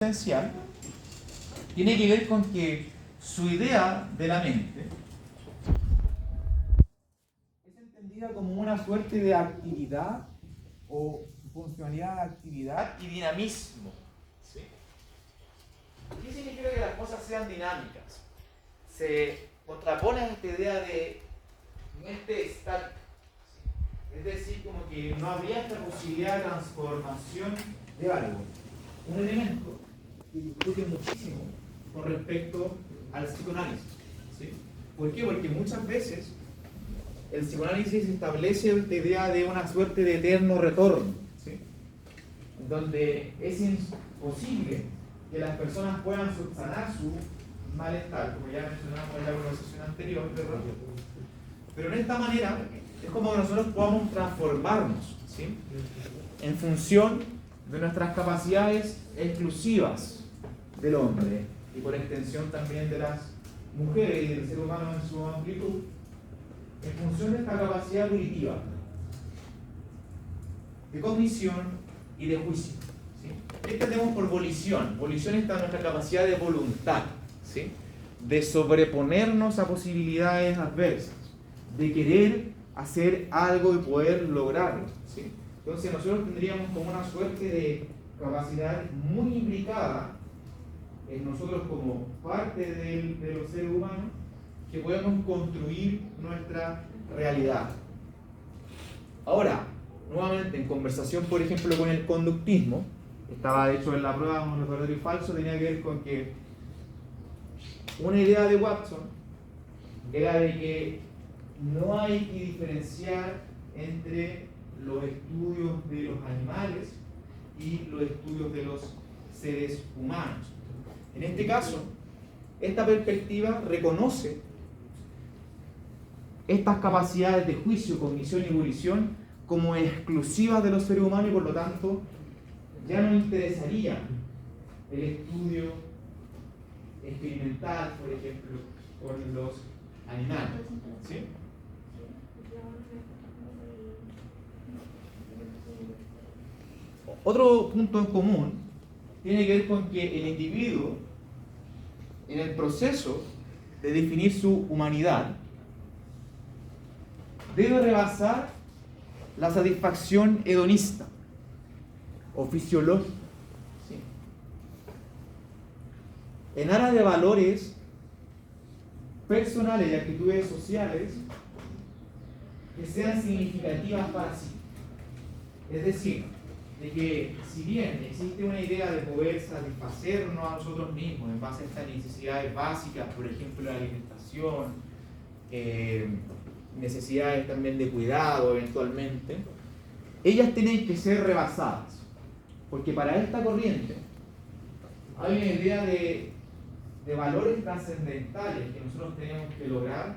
esencial tiene que ver con que su idea de la mente es entendida como una suerte de actividad o funcionalidad de actividad y dinamismo. ¿Sí? ¿Qué significa que las cosas sean dinámicas? Se contrapone a esta idea de mente estática. ¿Sí? Es decir, como que no habría esta posibilidad de transformación de algo. Un elemento que discute muchísimo con respecto al psicoanálisis. ¿Sí? ¿Por qué? Porque muchas veces el psicoanálisis establece esta idea de una suerte de eterno retorno, ¿sí? Donde es imposible que las personas puedan subsanar su malestar, como ya mencionamos en la conversación anterior, ¿verdad? Pero en esta manera es como que nosotros podamos transformarnos, ¿sí? En función de nuestras capacidades exclusivas del hombre y por extensión también de las mujeres y del ser humano en su amplitud, en función de esta capacidad auditiva, de cognición y de juicio. ¿Sí? ¿Qué entendemos por volición? Volición está en nuestra capacidad de voluntad, ¿sí? De sobreponernos a posibilidades adversas, de querer hacer algo y poder lograrlo. ¿Sí? Entonces nosotros tendríamos como una suerte de capacidad muy implicada en nosotros como parte de los seres humanos, que podemos construir nuestra realidad. Ahora, nuevamente en conversación, por ejemplo, con el conductismo, estaba de hecho en la prueba con lo verdadero y falso, tenía que ver con que una idea de Watson era de que no hay que diferenciar entre los estudios de los animales y los estudios de los seres humanos. En este caso, esta perspectiva reconoce estas capacidades de juicio, cognición y volición como exclusivas de los seres humanos y por lo tanto ya no interesaría el estudio experimental, por ejemplo, con los animales. ¿Sí? Otro punto en común tiene que ver con que el individuo, en el proceso de definir su humanidad, debe rebasar la satisfacción hedonista o fisiológica, ¿sí? En aras de valores personales y actitudes sociales que sean significativas para sí. Es decir, de que si bien existe una idea de poder satisfacernos a nosotros mismos en base a estas necesidades básicas, por ejemplo la alimentación, necesidades también de cuidado eventualmente, ellas tienen que ser rebasadas, porque para esta corriente hay una idea de valores trascendentales que nosotros tenemos que lograr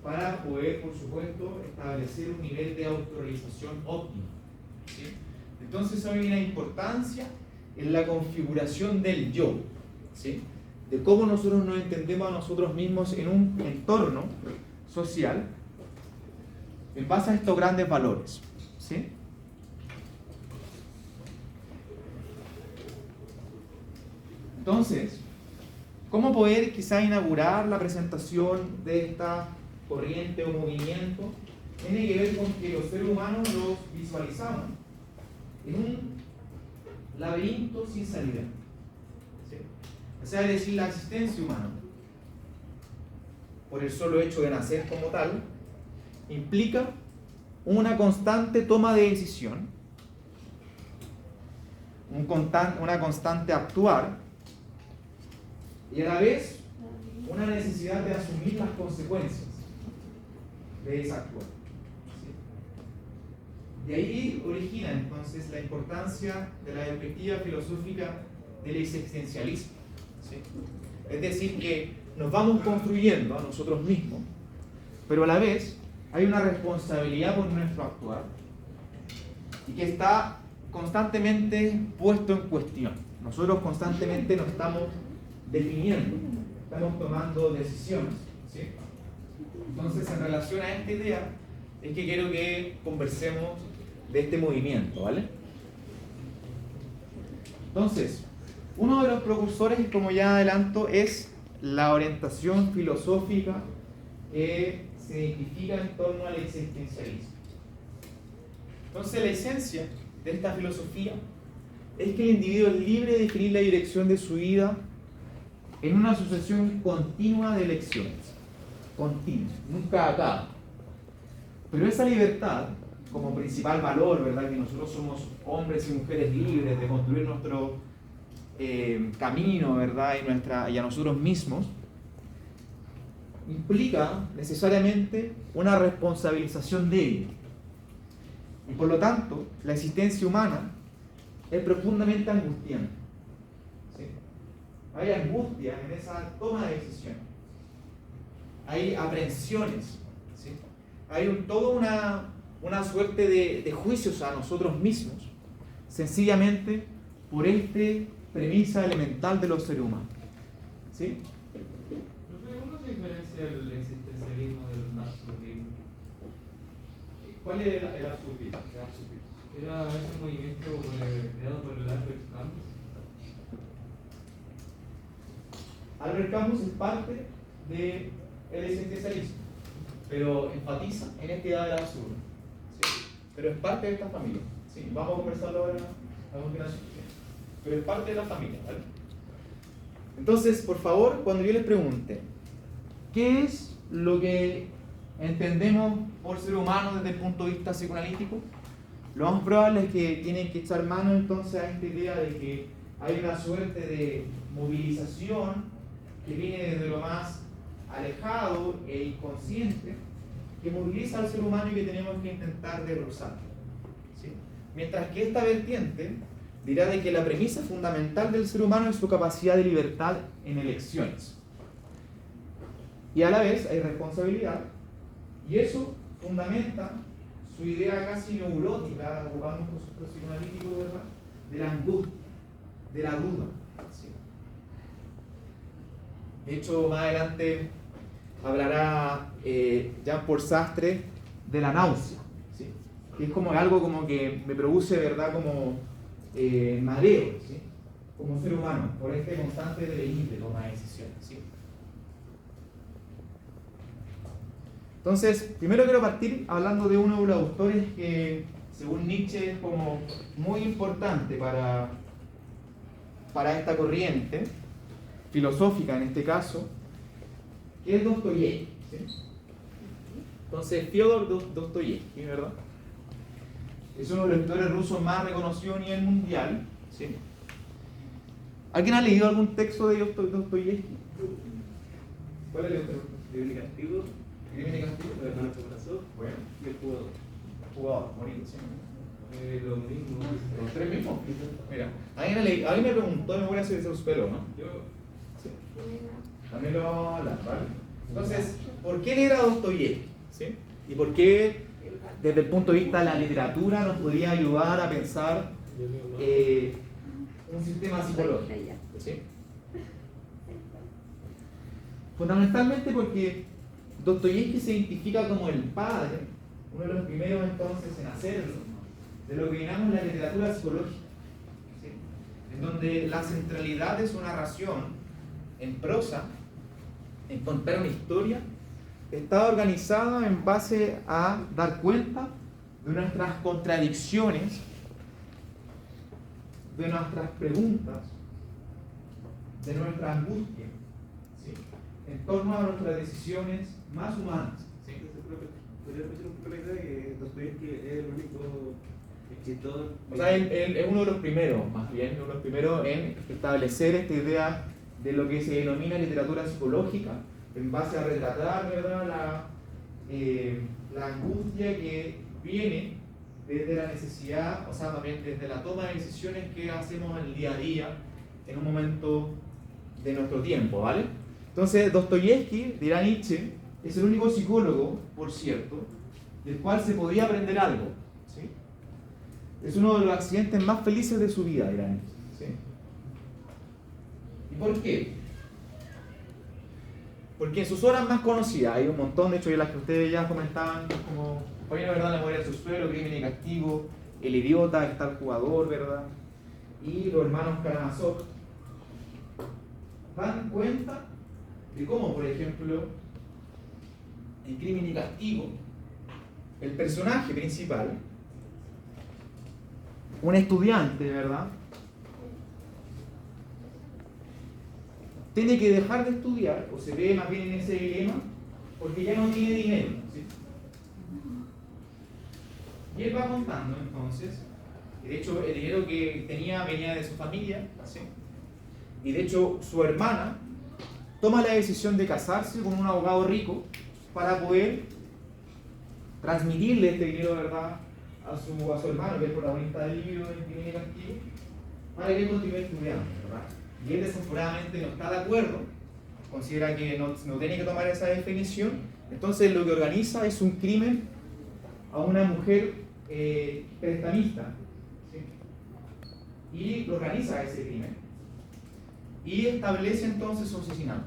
para poder, por supuesto, establecer un nivel de autorrealización óptimo. ¿Sí? Entonces hay una importancia en la configuración del yo, ¿sí? De cómo nosotros nos entendemos a nosotros mismos en un entorno social en base a estos grandes valores. ¿Sí? Entonces, ¿cómo poder quizá inaugurar la presentación de esta corriente o movimiento? Tiene que ver con que los seres humanos los visualizamos en un laberinto sin salida. ¿Sí? O sea, es decir, la existencia humana, por el solo hecho de nacer como tal, implica una constante toma de decisión, una constante actuar, y a la vez una necesidad de asumir las consecuencias de esa actuar. De ahí origina entonces la importancia de la perspectiva filosófica del existencialismo. ¿Sí? Es decir, que nos vamos construyendo a nosotros mismos, pero a la vez hay una responsabilidad por nuestro actuar y que está constantemente puesto en cuestión. Nosotros constantemente nos estamos definiendo, estamos tomando decisiones. ¿Sí? Entonces, en relación a esta idea, es que quiero que conversemos de este movimiento, ¿vale? Entonces, Uno de los precursores, como ya adelanto, es la orientación filosófica que se identifica en torno al existencialismo. Entonces, la esencia de esta filosofía es que el individuo es libre de definir la dirección de su vida en una sucesión continua de elecciones. Continua, nunca acaba. Pero esa libertad, como principal valor, ¿verdad? Que nosotros somos hombres y mujeres libres de construir nuestro camino, ¿verdad? Y a nosotros mismos, implica necesariamente una responsabilización de ello. Y por lo tanto, la existencia humana es profundamente angustiante. ¿Sí? Hay angustia en esa toma de decisiones. Hay aprensiones. ¿Sí? Hay toda una suerte de juicios a nosotros mismos, sencillamente por esta premisa elemental de los seres humanos. ¿Sí? ¿Cómo se diferencia el existencialismo del absurdismo? ¿Cuál es el absurdismo? Era ese movimiento creado por el Albert Camus. Albert Camus es parte del existencialismo, pero enfatiza en esta idea del absurdo. ¿Sí? Pero es parte de esta familia. ¿Sí? Vamos a conversarlo ahora a continuación. Pero es parte de la familia, ¿vale? Entonces, por favor, cuando yo les pregunte, ¿qué es lo que entendemos por ser humano desde el punto de vista psicoanalítico? Lo más probable es que tienen que echar mano entonces a esta idea de que hay una suerte de movilización que viene desde lo más alejado e inconsciente, que moviliza al ser humano y que tenemos que intentar derrotar. ¿Sí? Mientras que esta vertiente dirá de que la premisa fundamental del ser humano es su capacidad de libertad en elecciones. Y a la vez hay responsabilidad, y eso fundamenta su idea casi neurológica, ocupando un concepto psicoanalítico, ¿verdad?, de la angustia, de la duda. ¿Sí? De hecho, más adelante hablará Jean-Paul Sartre de la náusea, ¿sí? Que es como algo como que me produce, ¿verdad?, como mareo, ¿sí?, como ser humano, por este constante devenir de toma de decisiones. ¿Sí? Entonces, primero quiero partir hablando de uno de los autores que, según Nietzsche, es como muy importante para esta corriente filosófica en este caso, que es Dostoyevsky. ¿Sí? Entonces, Fyodor Dostoyevsky, ¿verdad?, es uno de los escritores rusos más reconocidos a nivel mundial. ¿Sí? ¿Alguien ha leído algún texto de Dostoyevsky? ¿Cuál es el otro? Crimen y Castigo, Crimen y Castigo. Los hermanos Karamazov, Bueno, y El Jugador. jugador, bonito, sí. Lo mismo. Los tres mismos. Mira, alguien me preguntó, me voy a hacer ese pelo, ¿no? Yo, Sí. También lo vamos a hablar, ¿vale? Entonces, ¿por qué leer a Dostoyevsky? ¿Sí? ¿Y por qué, desde el punto de vista de la literatura, nos podría ayudar a pensar un sistema psicológico? ¿Sí? Fundamentalmente porque Dostoyevsky se identifica como el padre, uno de los primeros entonces en hacerlo, de lo que llamamos la literatura psicológica, ¿sí?, en donde la centralidad de su narración en prosa, en contar una historia, está organizada en base a dar cuenta de nuestras contradicciones, de nuestras preguntas, de nuestra angustia, ¿sí?, en torno a nuestras decisiones más humanas. ¿Sí? ¿Podría repetir un poco la idea de que Dostoyevsky es el único escritor? O sea, él es uno de los primeros, más bien, uno de los primeros en establecer esta idea de lo que se denomina literatura psicológica, en base a retratar, ¿verdad?, la angustia que viene desde la necesidad, o sea, también desde la toma de decisiones que hacemos en el día a día, en un momento de nuestro tiempo, ¿vale? Entonces, Dostoyevsky, dirá Nietzsche, es el único psicólogo, por cierto, del cual se podía aprender algo. ¿Sí? Es uno de los accidentes más felices de su vida, dirá Nietzsche. ¿Sí? ¿Y por qué? Porque en sus obras más conocidas, hay un montón, de hecho, de las que ustedes ya comentaban, como Hoy la verdad, La mujer del subsuelo, Crimen y Castigo, El idiota, Está el jugador, ¿verdad? Y Los hermanos Karamazov, dan cuenta de cómo, por ejemplo, en Crimen y Castigo, el personaje principal, un estudiante, ¿verdad?, tiene que dejar de estudiar, o se ve más bien en ese dilema, porque ya no tiene dinero, ¿sí? Y él va contando entonces, de hecho el dinero que tenía venía de su familia, ¿sí? Y de hecho su hermana toma la decisión de casarse con un abogado rico para poder transmitirle este dinero, ¿verdad?, a su hermano, que es el protagonista del libro en Crimen y Castigo, para que él continúe estudiando, ¿verdad? Y él desafortunadamente no está de acuerdo, considera que no tiene que tomar esa definición, entonces lo que organiza es un crimen a una mujer prestamista, ¿sí? Y lo organiza ese crimen y establece entonces su asesinato.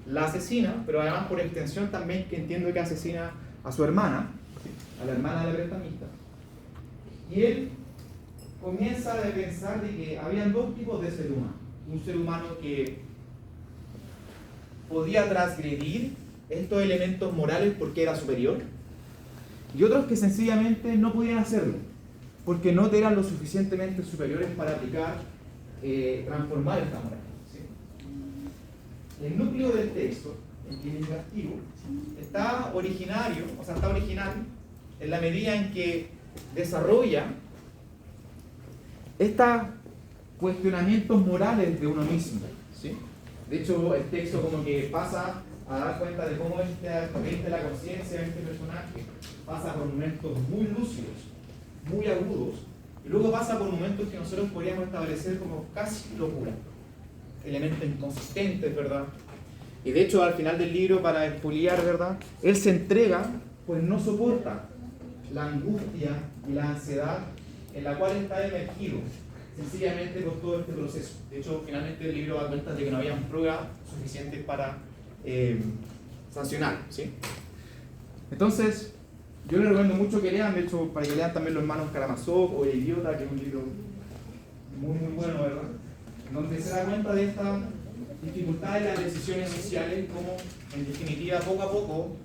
La asesina, pero además por extensión también que entiendo que asesina a su hermana, ¿sí?, a la hermana de la prestamista, y él comienza a pensar de que habían dos tipos de ser humano. Un ser humano que podía transgredir estos elementos morales porque era superior, y otros que sencillamente no podían hacerlo porque no eran lo suficientemente superiores para aplicar, transformar esta moral, ¿sí? El núcleo del texto, en Crimen y Castigo, está original en la medida en que desarrolla estos cuestionamientos morales de uno mismo, ¿sí? De hecho, el texto como que pasa a dar cuenta de cómo la conciencia de este personaje pasa por momentos muy lúcidos, muy agudos, y luego pasa por momentos que nosotros podríamos establecer como casi locura, elementos inconsistentes, ¿verdad? Y de hecho, al final del libro, para expoliar, ¿verdad?, él se entrega, pues no soporta la angustia y la ansiedad en la cual está emergido, sencillamente por todo este proceso. De hecho, finalmente el libro da cuenta de que no había pruebas suficientes para sancionar, ¿sí? Entonces, yo les recomiendo mucho que lean, de hecho, para que lean también Los hermanos Karamazov o El idiota, que es un libro muy, muy bueno, ¿verdad?, donde se da cuenta de esta dificultad de las decisiones sociales, como en definitiva poco a poco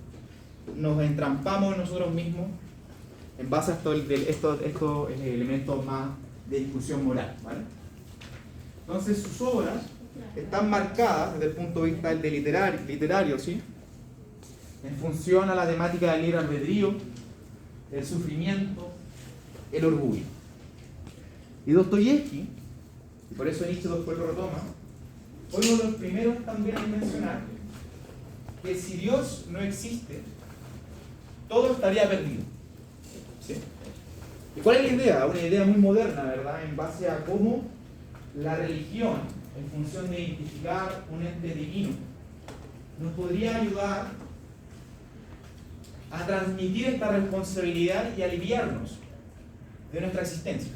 nos entrampamos en nosotros mismos en base a estos elementos más de discusión moral, ¿vale? Entonces sus obras están marcadas desde el punto de vista del literario, ¿sí?, en función a la temática del libre albedrío, el sufrimiento, el orgullo. Y Dostoyevsky, y por eso Nietzsche después lo retoma, fue uno de los primeros también en mencionar que si Dios no existe, todo estaría perdido, ¿sí? ¿Y cuál es la idea? Una idea muy moderna, ¿verdad?, en base a cómo la religión, en función de identificar un ente divino, nos podría ayudar a transmitir esta responsabilidad y aliviarnos de nuestra existencia.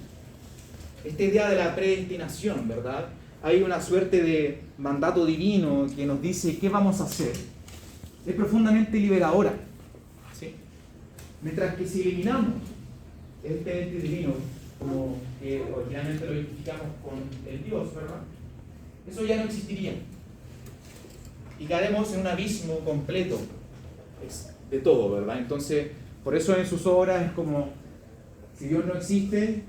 Esta idea de la predestinación, ¿verdad? Hay una suerte de mandato divino que nos dice qué vamos a hacer. Es profundamente liberadora, ¿sí? Mientras que si eliminamos este ente divino, como que originalmente lo identificamos con el Dios, ¿verdad?, eso ya no existiría. Y caeremos en un abismo completo de todo, ¿verdad? Entonces, por eso en sus obras es como, si Dios no existe,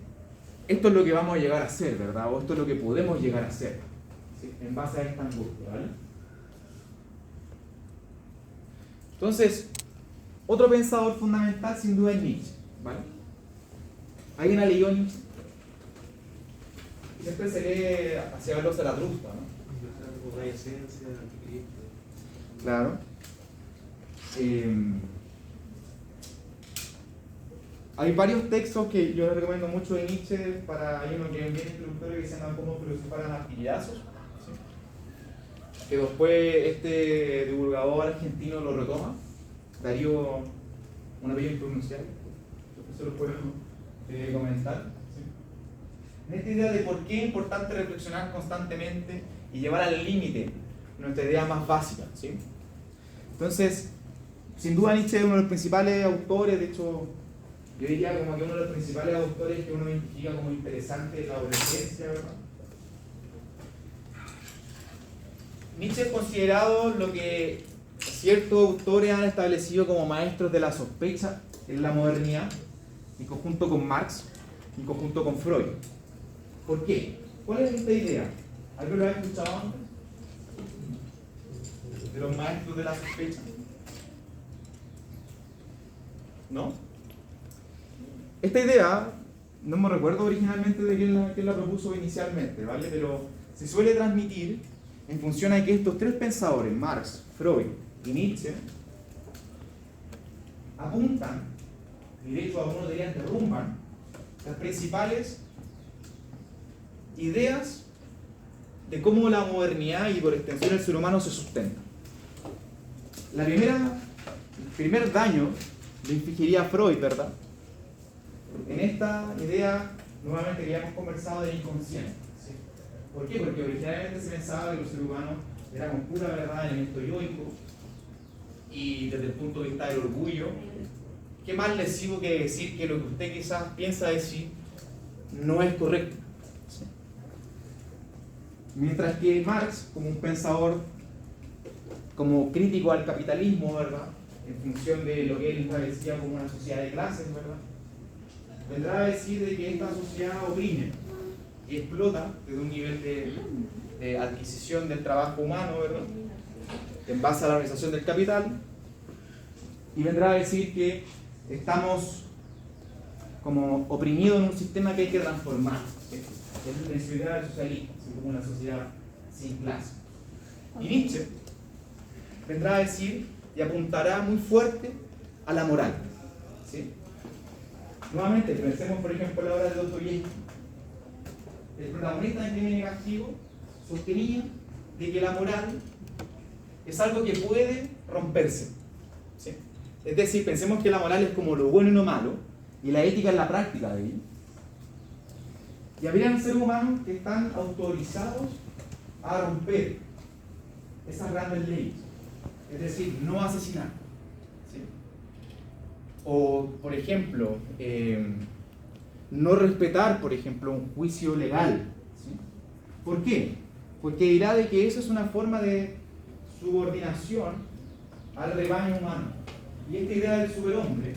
esto es lo que vamos a llegar a ser, ¿verdad? O esto es lo que podemos llegar a ser, ¿sí?, en base a esta angustia, ¿vale? Entonces, otro pensador fundamental sin duda es Nietzsche, ¿vale? ¿Alguien ha leído Nietzsche? Siempre se lee hacia verlo Zaratustra, ¿no? La esencia, Anticristo. Claro. Hay varios textos que yo les recomiendo mucho de Nietzsche. Hay uno que es bien introductorio que se llama Cómo filosofar a martillazos, ¿sí?, que después este divulgador argentino lo retoma, Darío, un apellido impronunciable, eso lo puedo comentar, ¿sí?, en esta idea de por qué es importante reflexionar constantemente y llevar al límite nuestra idea más básica, ¿sí? Entonces, sin duda Nietzsche es uno de los principales autores, de hecho, yo diría como que uno de los principales autores que uno identifica como interesante en la adolescencia, ¿verdad? Nietzsche es considerado lo que ciertos autores han establecido como maestros de la sospecha en la modernidad, en conjunto con Marx, en conjunto con Freud. ¿Por qué? ¿Cuál es esta idea? ¿Alguien lo ha escuchado antes? ¿De los maestros de la sospecha? ¿No? Esta idea, no me recuerdo originalmente de quién la propuso inicialmente, ¿vale? Pero se suele transmitir en función a que estos tres pensadores, Marx, Freud y Nietzsche, apuntan, y de hecho algunos dirían derrumban, las principales ideas de cómo la modernidad y por extensión el ser humano se sustenta. El primer daño le infligiría a Freud, ¿verdad? En esta idea, nuevamente, que ya hemos conversado del inconsciente. ¿Sí? ¿Por qué? Porque originalmente se pensaba que los seres humanos éramos pura verdad, elemento yoico, y desde el punto de vista del orgullo, ¿qué más lesivo que decir que lo que usted quizás piensa decir no es correcto? ¿Sí? Mientras que Marx, como un pensador, como crítico al capitalismo, ¿verdad?, en función de lo que él establecía como una sociedad de clases, ¿verdad?, vendrá a decir de que esta sociedad oprime y explota desde un nivel de adquisición del trabajo humano, ¿verdad?, en base a la organización del capital, y vendrá a decir que estamos como oprimidos en un sistema que hay que transformar. Es la idea del socialismo, como una sociedad sin clase. Y Nietzsche vendrá a decir y apuntará muy fuerte a la moral. ¿Sí? Nuevamente, pensemos por ejemplo en la obra de Dostoyevsky. El protagonista en Crimen y Castigo sostenía de que la moral es algo que puede romperse. ¿Sí? Es decir, pensemos que la moral es como lo bueno y lo malo, y la ética es la práctica de ello. Y habrían seres humanos que están autorizados a romper esas grandes leyes. Es decir, no asesinar. ¿Sí? O, por ejemplo, no respetar, por ejemplo, un juicio legal. ¿Sí? ¿Por qué? Porque dirá de que eso es una forma de subordinación al rebaño humano. Y esta idea del superhombre,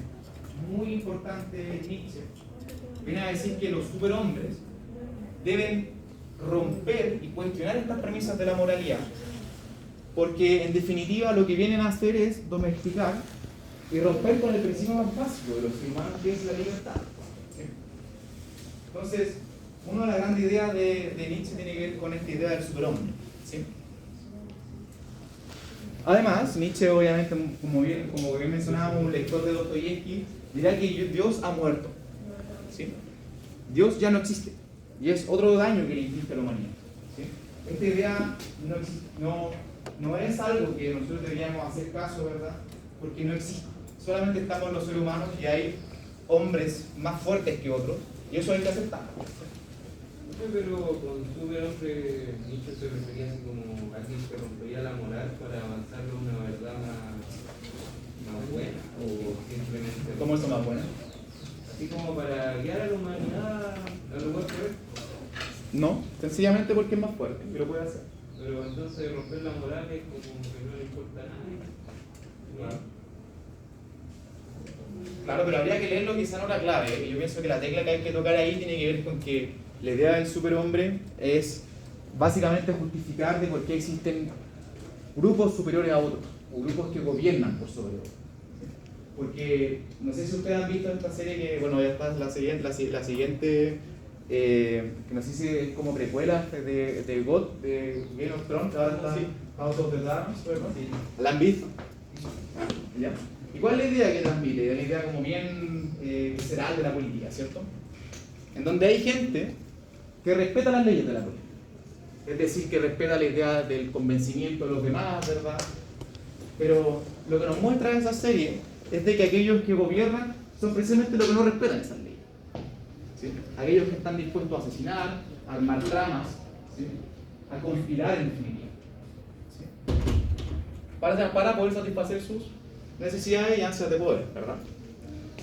muy importante en Nietzsche, viene a decir que los superhombres deben romper y cuestionar estas premisas de la moralidad, porque en definitiva lo que vienen a hacer es domesticar y romper con el principio más básico de los humanos, que es la libertad. ¿Sí? Entonces, una de las grandes ideas de Nietzsche tiene que ver con esta idea del superhombre. ¿Sí? Además, Nietzsche, obviamente, como bien mencionábamos, un lector de Dostoyevsky, dirá que Dios ha muerto. ¿Sí? Dios ya no existe. Y es otro daño que le inflige a la humanidad. ¿Sí? Esta idea no es algo que nosotros deberíamos hacer caso, ¿verdad? Porque no existe. Solamente estamos los seres humanos y hay hombres más fuertes que otros, y eso hay que aceptarlo. Pero con superhombre Nietzsche se refería así como alguien que rompería la moral para avanzar a una verdad más buena, o simplemente... ¿Cómo eso más bueno? Así como para guiar a la humanidad al lugar correcto. No, sencillamente porque es más fuerte y lo puede hacer. Pero entonces romper la moral es como que no le importa a nadie. Claro, pero habría que leerlo quizá en otra clave. Yo pienso que la tecla que hay que tocar ahí tiene que ver con que la idea del superhombre es básicamente justificar de por qué existen grupos superiores a otros, o grupos que gobiernan por sobre otros. Porque no sé si ustedes han visto esta serie que, bueno, ya está la siguiente que no sé si es como precuela de God, de Game of Thrones, que ahora está House of the Dragons, ¿verdad? Sí. ¿La han visto? ¿Ya? ¿Y cuál es la idea que transmite? Es la idea como bien visceral de la política, ¿cierto? En donde hay gente que respeta las leyes de la política. Es decir, que respeta la idea del convencimiento de los demás, ¿verdad? Pero lo que nos muestra esa serie es de que aquellos que gobiernan son precisamente los que no respetan esas leyes. ¿Sí? Aquellos que están dispuestos a asesinar, a armar tramas, ¿sí?, a conspirar en definitiva. ¿Sí? Para poder satisfacer sus necesidades y ansias de poder, ¿verdad?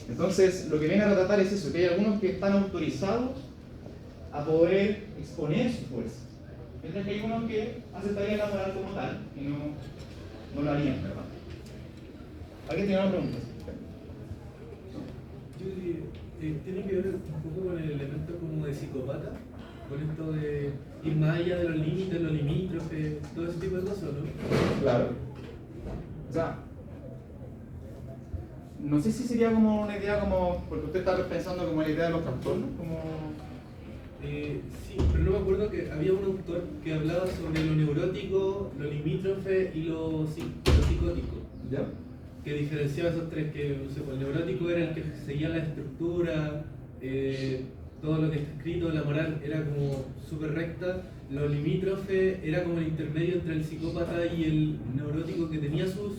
Entonces, lo que viene a retratar es eso, que hay algunos que están autorizados a poder exponer su fuerza, Mientras que hay unos que aceptarían la moral como tal y no lo harían, ¿verdad? ¿Alguien tiene una pregunta? Yo diría, tiene que ver un poco con el elemento como de psicópata, con esto de ir más allá de los límites, los limítrofes, todo ese tipo de cosas, ¿no? Claro. O sea, no sé si sería como una idea como, porque usted está pensando como la idea de los trastornos, como... Sí, pero no me acuerdo que había un autor que hablaba sobre lo neurótico, lo limítrofe y lo psicótico. ¿Ya? Que diferenciaba esos tres, que no sé, pues, el neurótico era el que seguía la estructura, todo lo que está escrito, la moral era como súper recta, lo limítrofe era como el intermedio entre el psicópata y el neurótico que tenía sus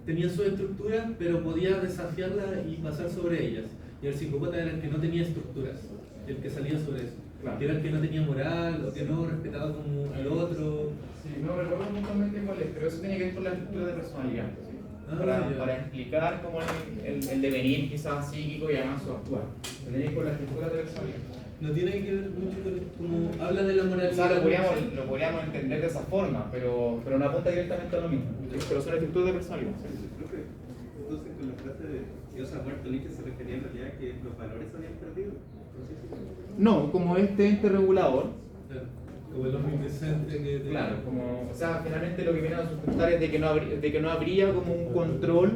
estructuras, pero podía desafiarlas y pasar sobre ellas. Y el psicópata era el que no tenía estructuras, el que salía sobre eso. Claro. Que era el que no tenía moral, o que no respetaba como al otro. Sí, no recuerdo puntualmente cuál es, pero eso tiene que ver con la estructura de personalidad. ¿Sí? Ah, ya. Para explicar cómo el devenir quizás psíquico y además su actuar. Tiene que ver con la estructura de personalidad. No tiene que ver mucho con como habla de la O moralidad. sea, lo podríamos entender de esa forma, pero no apunta directamente a lo mismo. ¿Sí? Pero son estructuras de personalidad. Profe, entonces con la frase de Dios ha muerto, Nietzsche se refería en realidad a que los valores se habían perdido. No, como este ente regulador. Claro, como el omnipresente que te... Claro, como, o sea, finalmente lo que viene a sustentar es de que no habría como un control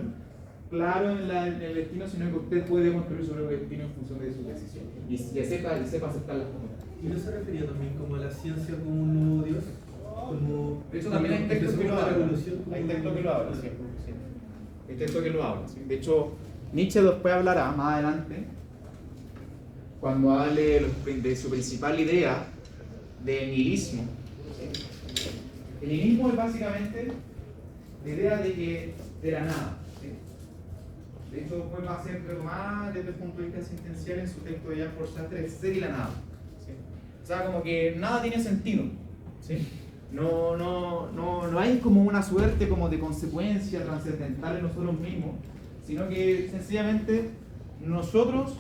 claro en el destino, sino que usted puede construir sobre el destino en función de sus decisiones. Y sepa aceptarlas como tal. ¿Y no se refería también como a la ciencia como un nuevo Dios? Como De hecho, también hay textos que lo la hablan. revolución como Hay un- textos que lo hablan, sí. Hay textos que lo hablan. Sí. De hecho, Nietzsche después hablará más adelante, cuando hable de su principal idea de nihilismo. ¿Sí? El nihilismo es básicamente la idea de la nada. ¿Sí? De hecho, pues va a ser retomada desde el punto de vista sentencial en su texto de Jean-Paul Sartre, el ser y la nada. ¿Sí? O sea, como que nada tiene sentido. ¿Sí? No hay como una suerte como de consecuencia trascendental en nosotros mismos, sino que sencillamente nosotros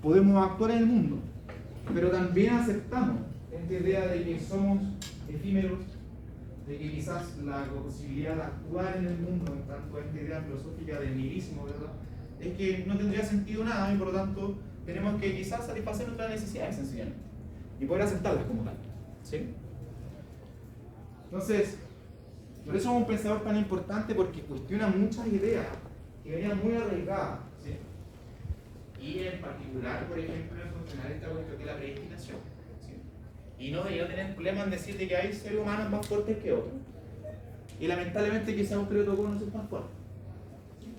podemos actuar en el mundo, pero también aceptamos esta idea de que somos efímeros, de que quizás la posibilidad de actuar en el mundo, en tanto esta idea filosófica del nihilismo, ¿verdad?, es que no tendría sentido nada y por lo tanto tenemos que quizás satisfacer nuestras necesidades sencillamente y poder aceptarlas como tal. ¿Sí? Entonces, por eso es un pensador tan importante, porque cuestiona muchas ideas que venían muy arraigadas. ¿Sí? Y en particular, por ejemplo, en funcionar esta cuestión de la predestinación. ¿Sí? Y no tener problema en decir de que hay seres humanos más fuertes que otros. Y lamentablemente quizás un le tocó no ser tan fuerte.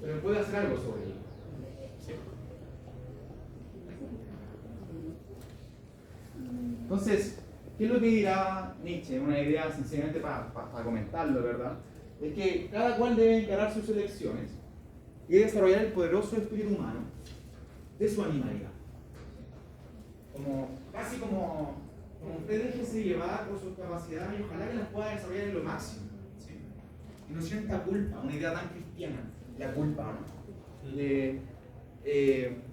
Pero puede hacer algo sobre ello. ¿Sí? Entonces, ¿qué es lo que dirá Nietzsche? Una idea sencillamente para comentarlo, ¿verdad? Es que cada cual debe encarar sus elecciones y desarrollar el poderoso espíritu humano de su animalidad. Casi como usted déjese llevar por sus capacidades y ojalá que las pueda desarrollar en lo máximo. ¿Sí? Y no sienta culpa, una idea tan cristiana, la culpa, ¿no?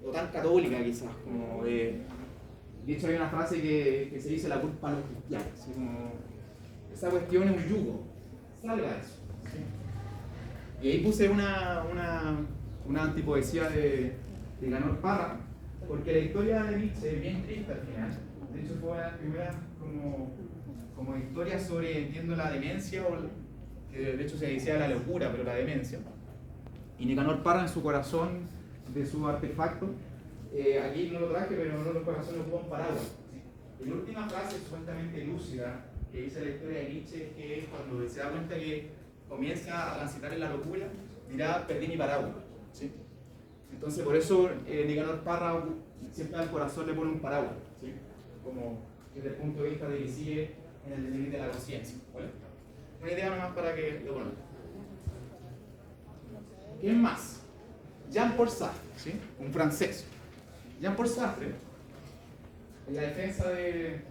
O tan católica quizás, como de hecho hay una frase que se dice la culpa a los cristianos, así como esa cuestión es un yugo, salga de eso. ¿Sí? Y ahí puse una antipoesía de Nicanor Parra, porque la historia de Nietzsche es bien triste al final. De hecho fue la primera como historia sobre, entiendo, la demencia, que de hecho se decía la locura, pero la demencia. Y Nicanor Parra en su corazón de su artefacto, aquí no lo traje, pero en el corazón lo ocupa un paraguas. ¿Sí? Y la última frase supuestamente lúcida que dice la historia de Nietzsche es que cuando se da cuenta que comienza a transitar en la locura, dirá, perdí mi paraguas. ¿Sí? Entonces por eso Nicanor Parra siempre al corazón le pone un paraguas, ¿sí? Como desde el punto de vista de que sigue en el límite de la conciencia. ¿Vale? Una idea nomás para que lo conozcan. ¿Quién más? Jean-Paul Sartre, ¿sí? Un francés. Jean-Paul Sartre, en la defensa que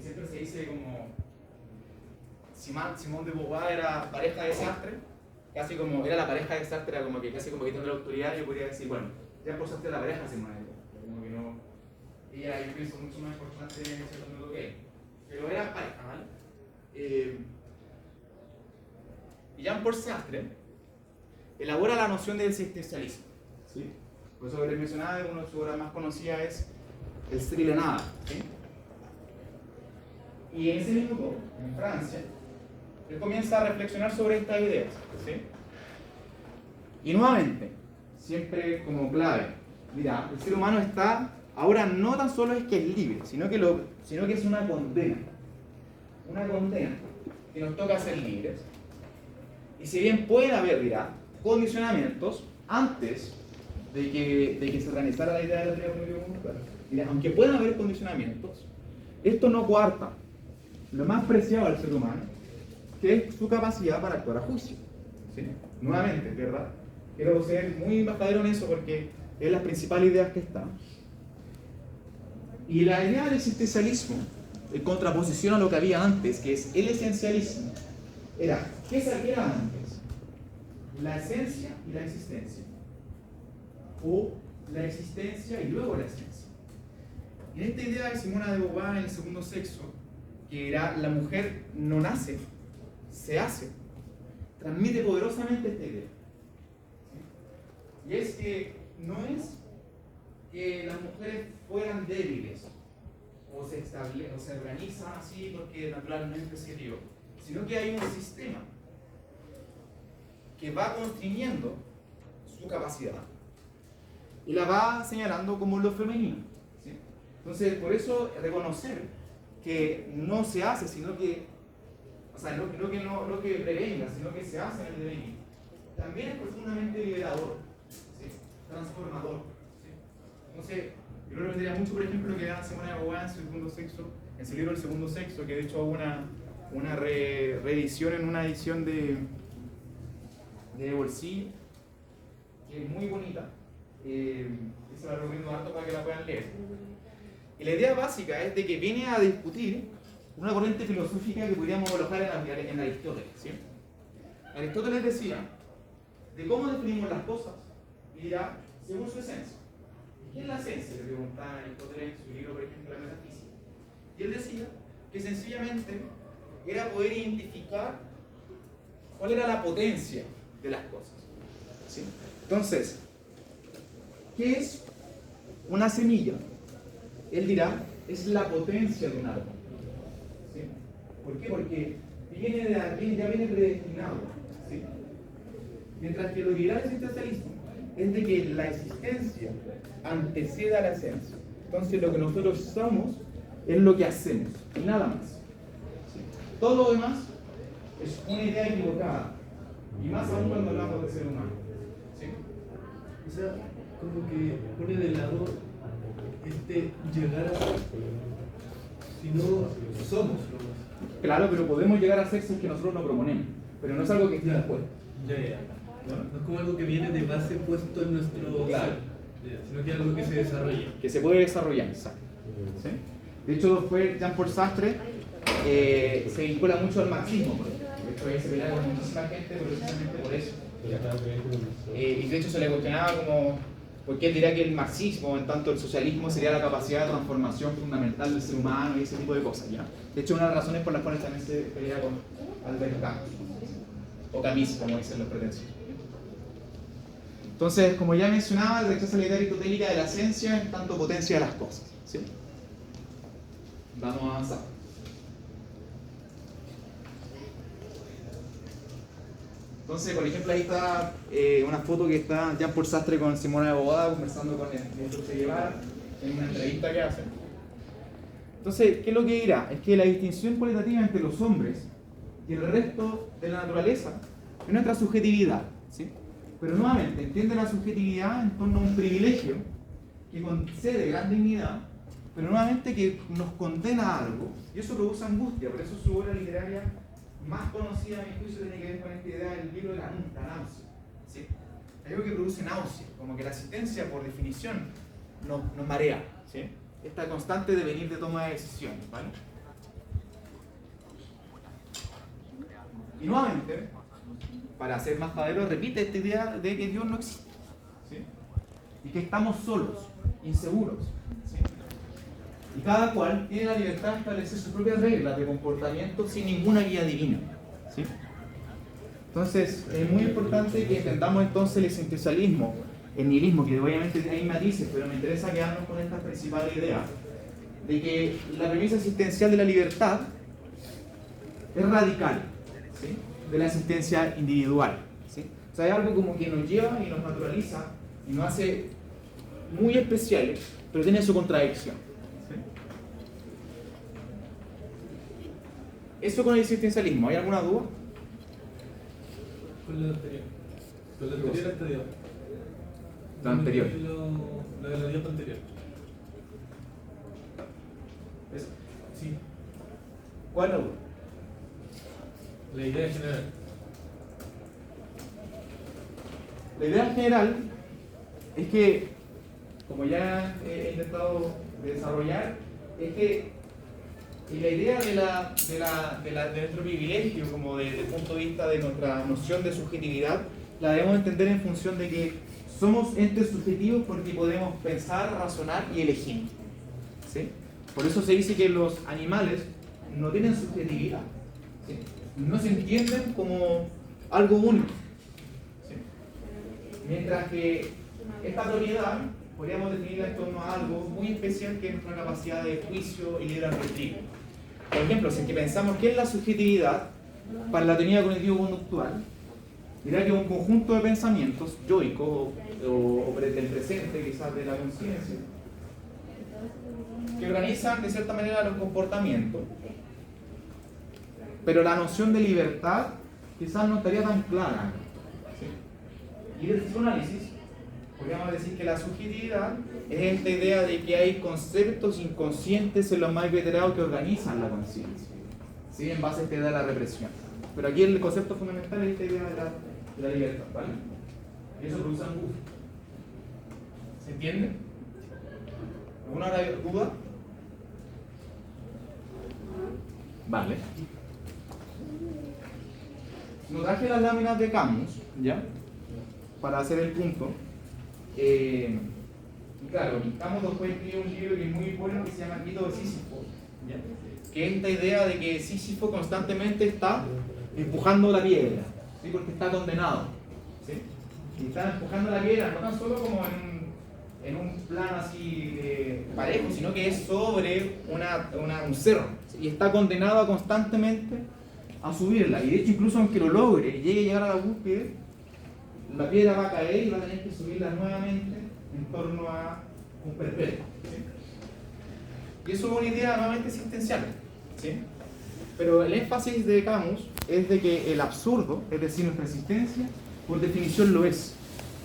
siempre se dice como Simone de Beauvoir era pareja de Sartre, casi como era la pareja de Sartre, era como que casi como quitando la autoridad, yo podría decir, bueno, Jean-Paul Sartre era la pareja de Simone de Beauvoir, como que no, ella yo pienso mucho más importante en cierto modo pero era pareja, ¿vale? Y Jean-Paul Sartre elabora la noción del existencialismo, ¿sí? Por eso que les mencionaba, una de sus obras más conocidas es El ser y la nada, ¿sí? Y en ese mismo tiempo, en Francia, él comienza a reflexionar sobre estas ideas, ¿sí? Y nuevamente, siempre como clave, mira, el ser humano está, ahora no tan solo es que es libre, sino que es una condena que nos toca ser libres. Y si bien pueden haber, dirá, condicionamientos antes de que se organizara la idea de la teoría cognitivo-conductual, mira, aunque puedan haber condicionamientos, esto no coarta lo más preciado del ser humano, que es su capacidad para actuar a juicio, ¿sí? Nuevamente, ¿verdad? Quiero ser muy embajadero en eso porque es las principales ideas que están. Y la idea del existencialismo, en contraposición a lo que había antes, que es el esencialismo, era, ¿qué era antes? La esencia y la existencia. O la existencia y luego la esencia. En esta idea de Simona de Beauvoir en El segundo sexo, que era la mujer no nace, se hace, transmite poderosamente esta idea. ¿Sí? Y es que no es que las mujeres fueran débiles o se organizan así porque naturalmente se dio, sino que hay un sistema que va constriñendo su capacidad y la va señalando como lo femenino, ¿sí? Entonces, por eso reconocer que no se hace, sino que, o sea, no que prevenga, sino que se hace en el devenir, también es profundamente liberador, ¿sí? Transformador, ¿sí? Entonces, yo creo que vendría mucho, por ejemplo, lo que da Simona de Beauvoir en su segundo sexo, en su libro El segundo sexo, que de hecho hubo una reedición en una edición de bolsillo, que es muy bonita, y se la recomiendo harto para que la puedan leer. Y la idea básica es de que viene a discutir una corriente filosófica que podríamos colocar en Aristóteles, ¿sí? Aristóteles decía de cómo definimos las cosas, y dirá, según su esencia. ¿Qué es la esencia? Le preguntaba a Aristóteles en su libro, por ejemplo, La Metafísica. Y él decía que sencillamente era poder identificar cuál era la potencia de las cosas, ¿sí? Entonces, ¿qué es una semilla? Él dirá, es la potencia de un árbol, ¿sí? ¿Por qué? Porque ya viene predestinado, ¿sí? Mientras que lo que dirá el existencialismo es de que la existencia antecede a la esencia. Entonces lo que nosotros somos es lo que hacemos, y nada más, ¿sí? Todo lo demás es una idea equivocada, y más aún cuando hablamos de ser humano, ¿sí? O sea, como que pone de lado llegar a ser, si no somos nomás. Claro, pero podemos llegar a ser si es que nosotros lo proponemos, pero no es algo que esté impuesto. No es como algo que viene de base puesto en nuestro Claro. ser, sino que es algo que se desarrolla. Que se puede desarrollar, exacto, ¿sí? De hecho, Jean-Paul Sartre se vincula mucho al marxismo, por ejemplo. De hecho, él se pelea con muchísima gente precisamente por eso. Y de hecho se le cuestionaba como, ¿por qué él dirá que el marxismo, en tanto el socialismo, sería la capacidad de transformación fundamental del ser humano y ese tipo de cosas, ¿ya? De hecho, una de las razones por las cuales también se pelea con Albert Camus, o Camus, como dicen los pretensiosos. Entonces, como ya mencionaba, el rechazo a la idea aristotélica de la esencia en tanto potencia de las cosas, ¿sí? Vamos a avanzar. Entonces, por ejemplo, ahí está una foto que está Jean-Paul Sartre con Simona de Beauvoir conversando con el ministro Che Guevara en una entrevista que hacen. Entonces, ¿qué es lo que dirá? Es que la distinción cualitativa entre los hombres y el resto de la naturaleza es nuestra subjetividad, ¿sí? Pero nuevamente, entiende la subjetividad en torno a un privilegio que concede gran dignidad, pero nuevamente que nos condena a algo, y eso produce angustia. Por eso su obra literaria más conocida, a mi juicio, tiene que ver con esta idea del libro de la náusea, ¿sí? Algo que produce náusea, como que la existencia, por definición, nos marea, ¿sí? Esta constante devenir de toma de decisiones, ¿vale? Y nuevamente, para ser más padero, repite esta idea de que Dios no existe, ¿sí? Y que estamos solos, inseguros, ¿sí? cada cual tiene la libertad de establecer sus propias reglas de comportamiento sin ninguna guía divina. ¿Sí? Entonces, es muy importante que entendamos entonces el existencialismo, el nihilismo, que obviamente hay matices, pero me interesa quedarnos con esta principal idea, de que la premisa existencial de la libertad es radical, ¿sí? De la existencia individual. ¿Sí? O sea, hay algo como que nos lleva y nos naturaliza y nos hace muy especiales, pero tiene su contradicción. ¿Sí? Eso con el existencialismo, ¿hay alguna duda? Con lo anterior. Con lo anterior hasta Dios. Lo anterior. Lo de la dieta anterior. ¿Eso? Sí. ¿Cuál es la duda? La idea general. La idea general es que, como ya he intentado desarrollar, es que la idea de nuestro privilegio, como desde el punto de vista de nuestra noción de subjetividad, la debemos entender en función de que somos entes subjetivos porque podemos pensar, razonar y elegir. ¿Sí? Por eso se dice que los animales no tienen subjetividad. ¿Sí? No se entienden como algo único. ¿Sí? Mientras que esta propiedad podríamos definirla en torno a algo muy especial que es nuestra capacidad de juicio y libre albedrío. Por ejemplo, si es que pensamos qué es la subjetividad para la teoría cognitivo-conductual, dirá que es un conjunto de pensamientos yoicos o del presente, quizás de la conciencia, que organizan de cierta manera los comportamientos, pero la noción de libertad quizás no estaría tan clara. ¿Sí? Y desde su análisis, podríamos decir que la subjetividad es esta idea de que hay conceptos inconscientes en los más reiterados que organizan la conciencia, ¿sí? En base a esta idea de la represión. Pero aquí el concepto fundamental es esta idea de la libertad, ¿vale? Y eso produce angustia. ¿Se entiende? ¿Alguna duda? Vale. Nos traje las láminas de Camus, ¿ya? Para hacer el punto. Y claro, Camus después escribió un libro que es muy bueno que se llama El mito de Sísifo, ¿ya? Que es esta idea de que Sísifo constantemente está empujando la piedra, ¿sí? Porque está condenado, ¿sí? Y está empujando la piedra no tan solo como en un plano así parejo, sino que es sobre un cerro, ¿sí? Y está condenado constantemente a subirla, y de hecho incluso aunque lo logre y llegue a llegar a la cúspide, la piedra va a caer y va a tener que subirla nuevamente en torno a un perpetuo, ¿sí? Y eso es una idea nuevamente existencial, ¿sí? Pero el énfasis de Camus es de que el absurdo, es decir, nuestra existencia, por definición lo es.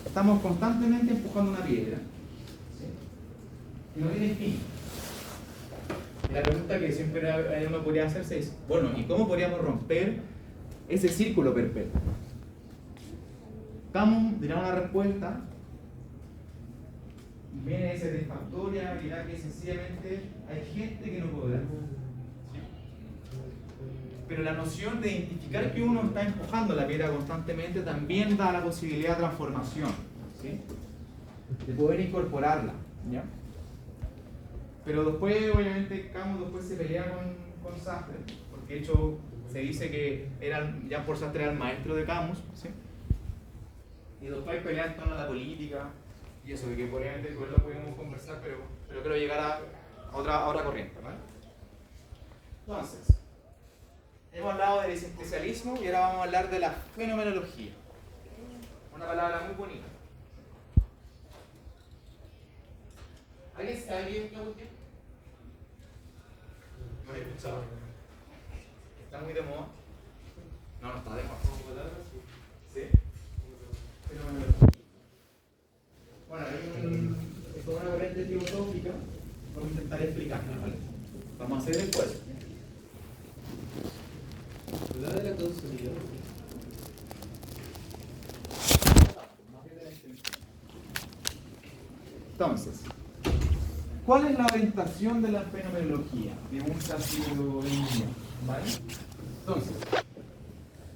Estamos constantemente empujando una piedra, ¿sí? Y no tiene fin. Y la pregunta que siempre uno podría hacerse es, bueno, ¿y cómo podríamos romper ese círculo perpetuo? Camus dirá una respuesta, viene satisfactoria, dirá que sencillamente hay gente que no podrá. ¿Sí? Pero la noción de identificar que uno está empujando la piedra constantemente también da la posibilidad de transformación, ¿sí? De poder incorporarla, ¿ya? Pero después, obviamente, Camus después se pelea con Sartre, porque de hecho se dice que Jean-Paul Sartre era el maestro de Camus, ¿sí? Y después pelean en torno a la política y eso, de que obviamente después lo podemos conversar, pero quiero llegar a otra corriente, ¿vale? Entonces, hemos hablado del existencialismo y ahora vamos a hablar de la fenomenología. Una palabra muy bonita. ¿Alguien sabe bien qué es? ¿No he escuchado? ¿Está muy de moda? No está de moda. ¿Sí? Bueno, es una corriente filosófica, vamos a intentar explicarla, ¿vale? Vamos a hacer después. La de la causalidad. Entonces, ¿cuál es la orientación de la fenomenología? Pregunta Silvio Benigno, ¿vale? Entonces,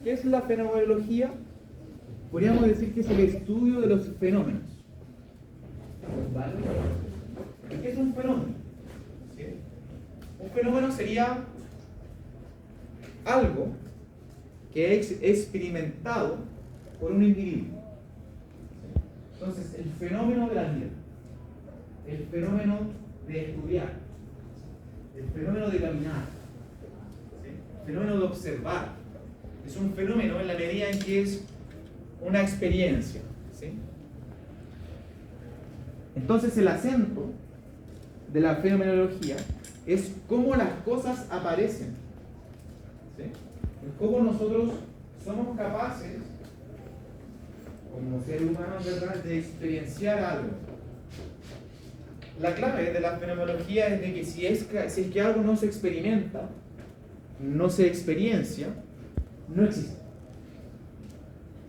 ¿qué es la fenomenología? Podríamos decir que es el estudio de los fenómenos, ¿vale? ¿Qué es un fenómeno? ¿Sí? Un fenómeno sería algo que es experimentado por un individuo. Entonces, el fenómeno de la vida, el fenómeno de estudiar, el fenómeno de caminar, ¿sí? El fenómeno de observar, es un fenómeno en la medida en que es una experiencia. ¿Sí? Entonces, el acento de la fenomenología es cómo las cosas aparecen, ¿sí? Es cómo nosotros somos capaces, como seres humanos, ¿verdad?, de experienciar algo. La clave de la fenomenología es de que si es que algo no se experimenta, no se experiencia, no existe.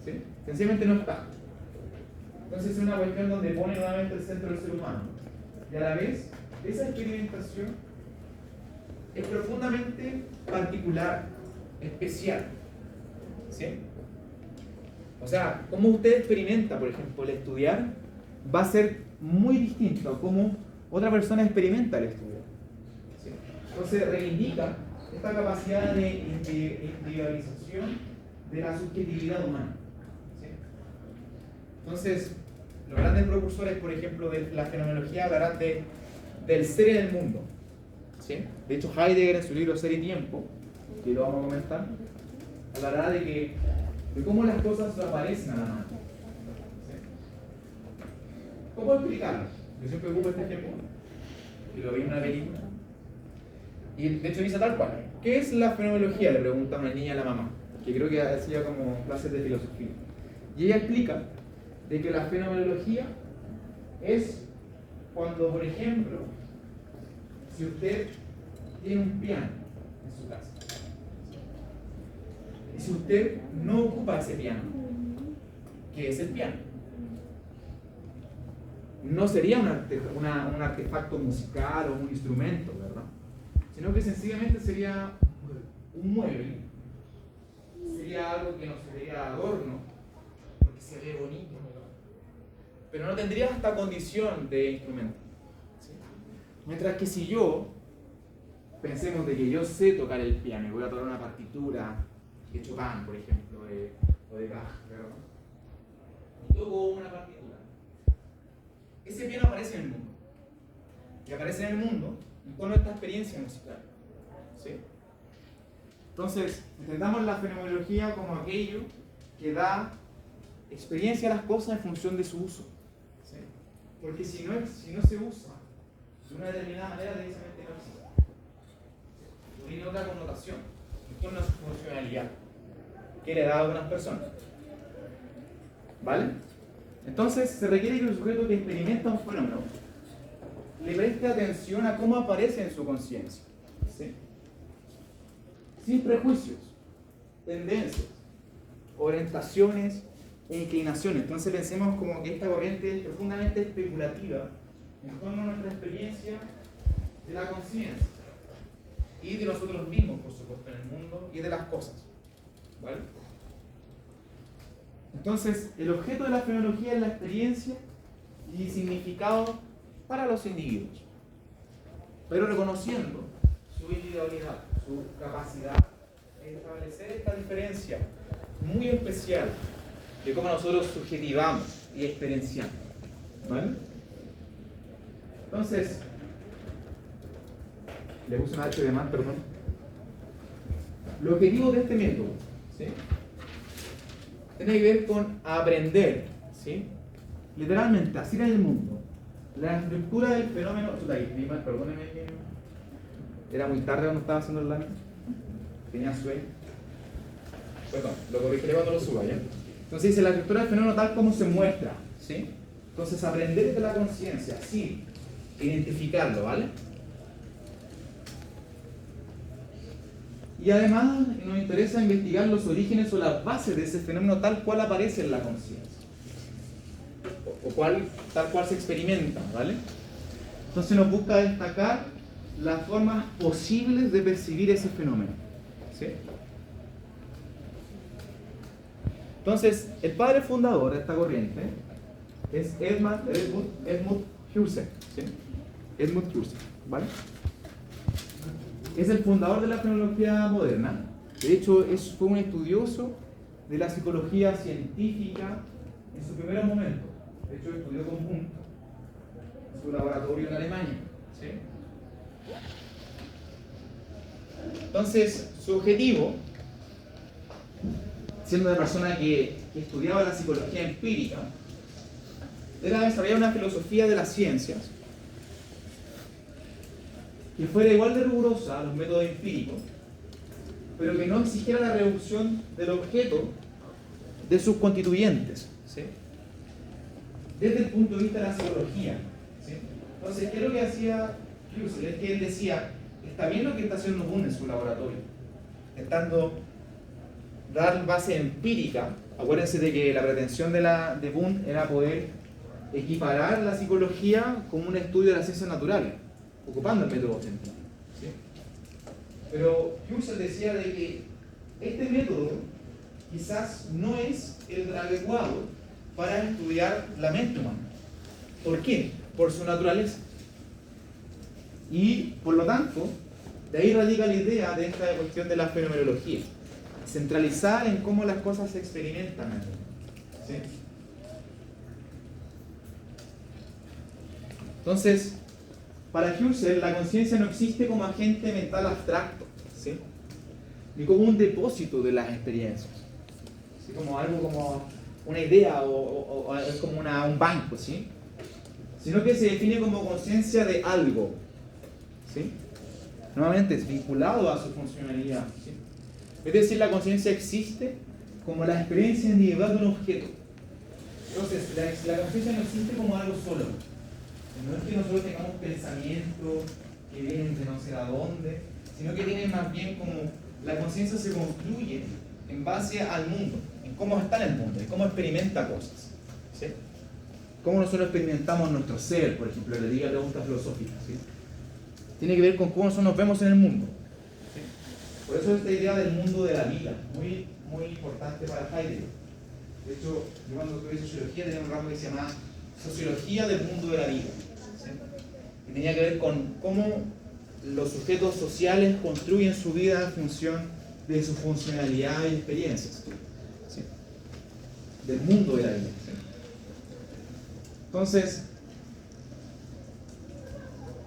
¿Sí? Sencillamente no está. Entonces es una cuestión donde pone nuevamente el centro del ser humano. Y a la vez, esa experimentación es profundamente particular, especial. ¿Sí? O sea, cómo usted experimenta, por ejemplo, el estudiar, va a ser muy distinto a cómo otra persona experimenta el estudiar. ¿Sí? Entonces reivindica esta capacidad de individualización de la subjetividad humana. ¿Sí? Entonces, los grandes precursores, por ejemplo, de la fenomenología hablarán del ser en el mundo. ¿Sí? De hecho, Heidegger en su libro Ser y Tiempo, que lo vamos a comentar, hablará de cómo las cosas aparecen a la mano. ¿Sí? ¿Cómo explicarlo? Yo siempre ocupo este ejemplo, y lo vi en una película. Y de hecho dice tal cual. ¿Qué es la fenomenología?, le pregunta una niña a la mamá, que creo que hacía como clases de filosofía. Y ella explica de que la fenomenología es cuando, por ejemplo, si usted tiene un piano en su casa, y si usted no ocupa ese piano, ¿qué es el piano? No sería un artefacto musical o un instrumento, ¿verdad? Sino que sencillamente sería un mueble, sería algo que no sería adorno, porque se ve bonito, ¿verdad? Pero no tendría esta condición de instrumento. ¿Sí? Mientras que si yo, pensemos de que yo sé tocar el piano y voy a tocar una partitura de Chopin, por ejemplo, o de Bach, ¿verdad? Y toco una partitura. Ese piano aparece en el mundo. Y aparece en el mundo con nuestra experiencia musical. ¿Sí? Entonces, entendamos la fenomenología como aquello que da experiencia a las cosas en función de su uso. ¿Sí? Porque si no se usa de una determinada manera, directamente no existe. Tiene otra connotación. Esto no es funcionalidad que le da a algunas personas. ¿Vale? Entonces, se requiere que el sujeto que experimenta un fenómeno le preste atención a cómo aparece en su conciencia. ¿Sí? Sin prejuicios, tendencias, orientaciones e inclinaciones. Entonces pensemos como que esta corriente es profundamente especulativa en torno a nuestra experiencia de la conciencia y de nosotros mismos, por supuesto, en el mundo y de las cosas. ¿Vale? Entonces, el objeto de la fenomenología es la experiencia y significado para los individuos, pero reconociendo su individualidad, su capacidad de establecer esta diferencia muy especial de cómo nosotros subjetivamos y experienciamos. ¿Vale? Entonces, le puse una H de más, perdón. Los objetivos de este método, ¿sí?, tiene que ver con aprender, ¿sí?, literalmente, así en el mundo, la estructura del fenómeno. Perdóneme que era muy tarde cuando estaba haciendo el live, tenía sueño. Perdón, lo corregiré cuando lo suba, ¿ya? Entonces dice la estructura del fenómeno tal como se muestra, ¿sí? Entonces aprender de la conciencia, sí, identificarlo, ¿vale? Y además nos interesa investigar los orígenes o las bases de ese fenómeno tal cual aparece en la conciencia, o tal cual se experimenta, ¿vale? Entonces nos busca destacar las formas posibles de percibir ese fenómeno, ¿sí? Entonces, el padre fundador de esta corriente es Edmund Husserl, ¿sí? Edmund Husserl, ¿vale? es el fundador de la fenomenología moderna. De hecho, fue un estudioso de la psicología científica en su primer momento. De hecho, estudió con Wundt en su laboratorio en Alemania. ¿Sí? Entonces, su objetivo, siendo una persona que estudiaba la psicología empírica, era desarrollar una filosofía de las ciencias que fuera igual de rigurosa a los métodos empíricos, pero que no exigiera la reducción del objeto de sus constituyentes, ¿sí? Desde el punto de vista de la psicología, ¿sí? Entonces, ¿qué es lo que hacía Husserl? Es que él decía, está bien lo que está haciendo Wundt en su laboratorio, intentando dar base empírica. Acuérdense de que la pretensión de Wundt era poder equiparar la psicología como un estudio de las ciencias naturales, ocupando el método científico, ¿sí? Pero Husserl decía de que este método quizás no es el adecuado para estudiar la mente humana. ¿Por qué? Por su naturaleza. Y por lo tanto, de ahí radica la idea de esta cuestión de la fenomenología, centralizar en cómo las cosas se experimentan, ¿sí? Entonces, para Husserl, la conciencia no existe como agente mental abstracto, ¿sí? Ni como un depósito de las experiencias, ¿sí? Como algo como una idea o es como un banco, ¿sí? Sino que se define como conciencia de algo, ¿sí? Nuevamente es vinculado a su funcionalidad, ¿sí? Es decir, la conciencia existe como la experiencia individual de un objeto. Entonces, la conciencia no existe como algo solo. No es que nosotros tengamos pensamientos que vienen de no sé a dónde, sino que tiene más bien como la conciencia se construye en base al mundo, en cómo está en el mundo, en cómo experimenta cosas, ¿sí? Cómo nosotros experimentamos nuestro ser, por ejemplo, le diga preguntas filosóficas, ¿sí? Tiene que ver con cómo nosotros nos vemos en el mundo, ¿sí? Por eso esta idea del mundo de la vida, muy, muy importante para Heidegger. De hecho, yo cuando estudié sociología tenía un ramo que se llamaba Sociología del mundo de la vida, ¿sí? Y tenía que ver con cómo los sujetos sociales construyen su vida en función de su funcionalidad y experiencias, ¿sí? Del mundo de la vida, ¿sí? Entonces,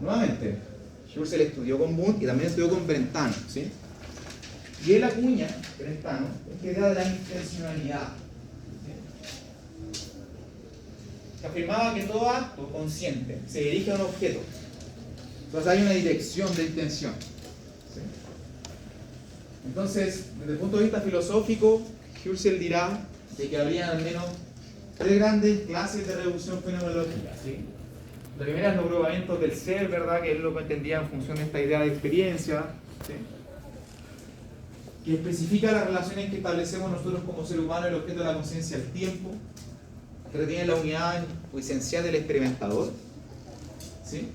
nuevamente, Husserl estudió con Wundt y también estudió con Brentano, ¿sí? Y él acuña, Brentano, esta idea de la intencionalidad, que afirmaba que todo acto consciente se dirige a un objeto. Entonces hay una dirección de intención, ¿sí? Entonces, desde el punto de vista filosófico, Husserl dirá de que habría al menos tres grandes clases de reducción fenomenológica, ¿sí? La primera es los agrupamientos del ser, ¿verdad? Que es lo que entendía en función de esta idea de experiencia, ¿sí? Que especifica las relaciones que establecemos nosotros como ser humano y el objeto de la conciencia al tiempo, que retiene la unidad esencial del experimentador, ¿sí?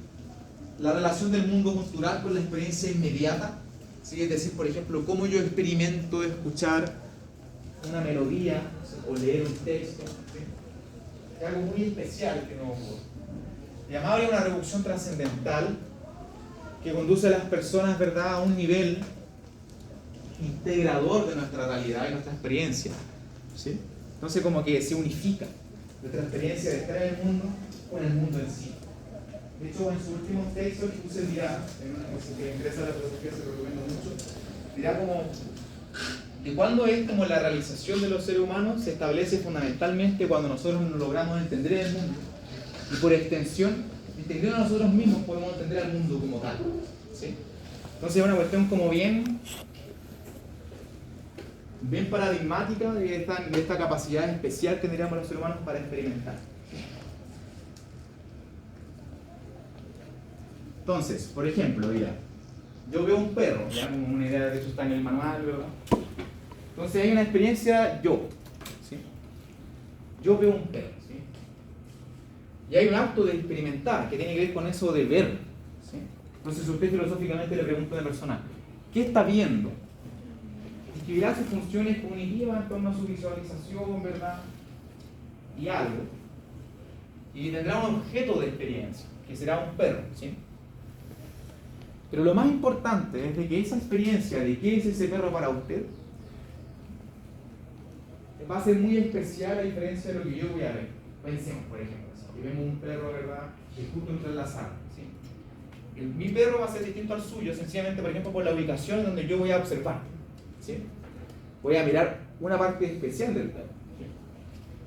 La relación del mundo cultural con la experiencia inmediata, ¿sí? Es decir, por ejemplo, cómo yo experimento escuchar una melodía, ¿sí? O leer un texto, ¿sí? Es algo muy especial que no ocurre. Llamaría una reducción trascendental que conduce a las personas, ¿verdad?, a un nivel integrador de nuestra realidad y nuestra experiencia, ¿sí? Entonces como que se unifica nuestra experiencia de estar en el mundo con el mundo en sí. De hecho, en su último texto, Husserl dirá, en una cosa que me interesa la filosofía, se lo recomiendo mucho, dirá como que cuando es como la realización de los seres humanos se establece fundamentalmente cuando nosotros logramos entender el mundo y por extensión, entendiendo a nosotros mismos podemos entender al mundo como tal, ¿sí? Entonces es una cuestión como bien paradigmática de esta capacidad especial que tendríamos los seres humanos para experimentar. Entonces, por ejemplo, mira, yo veo un perro, ya como una idea de eso está en el manual, ¿verdad? Entonces hay una experiencia yo, ¿sí? Yo veo un perro, ¿sí? Y hay un acto de experimentar que tiene que ver con eso de ver, ¿sí? Entonces usted filosóficamente le pregunta a la persona, ¿qué está viendo? Describirá sus funciones cognitivas en torno a su visualización, ¿verdad? Y algo. Y tendrá un objeto de experiencia, que será un perro, ¿sí? Pero lo más importante es de que esa experiencia de qué es ese perro para usted va a ser muy especial a diferencia de lo que yo voy a ver. Pensemos, por ejemplo, si vemos un perro, ¿verdad?, que justo entra en la sala, ¿sí? Mi perro va a ser distinto al suyo, sencillamente, por ejemplo, por la ubicación donde yo voy a observar, ¿sí? Voy a mirar una parte especial del perro, ¿sí?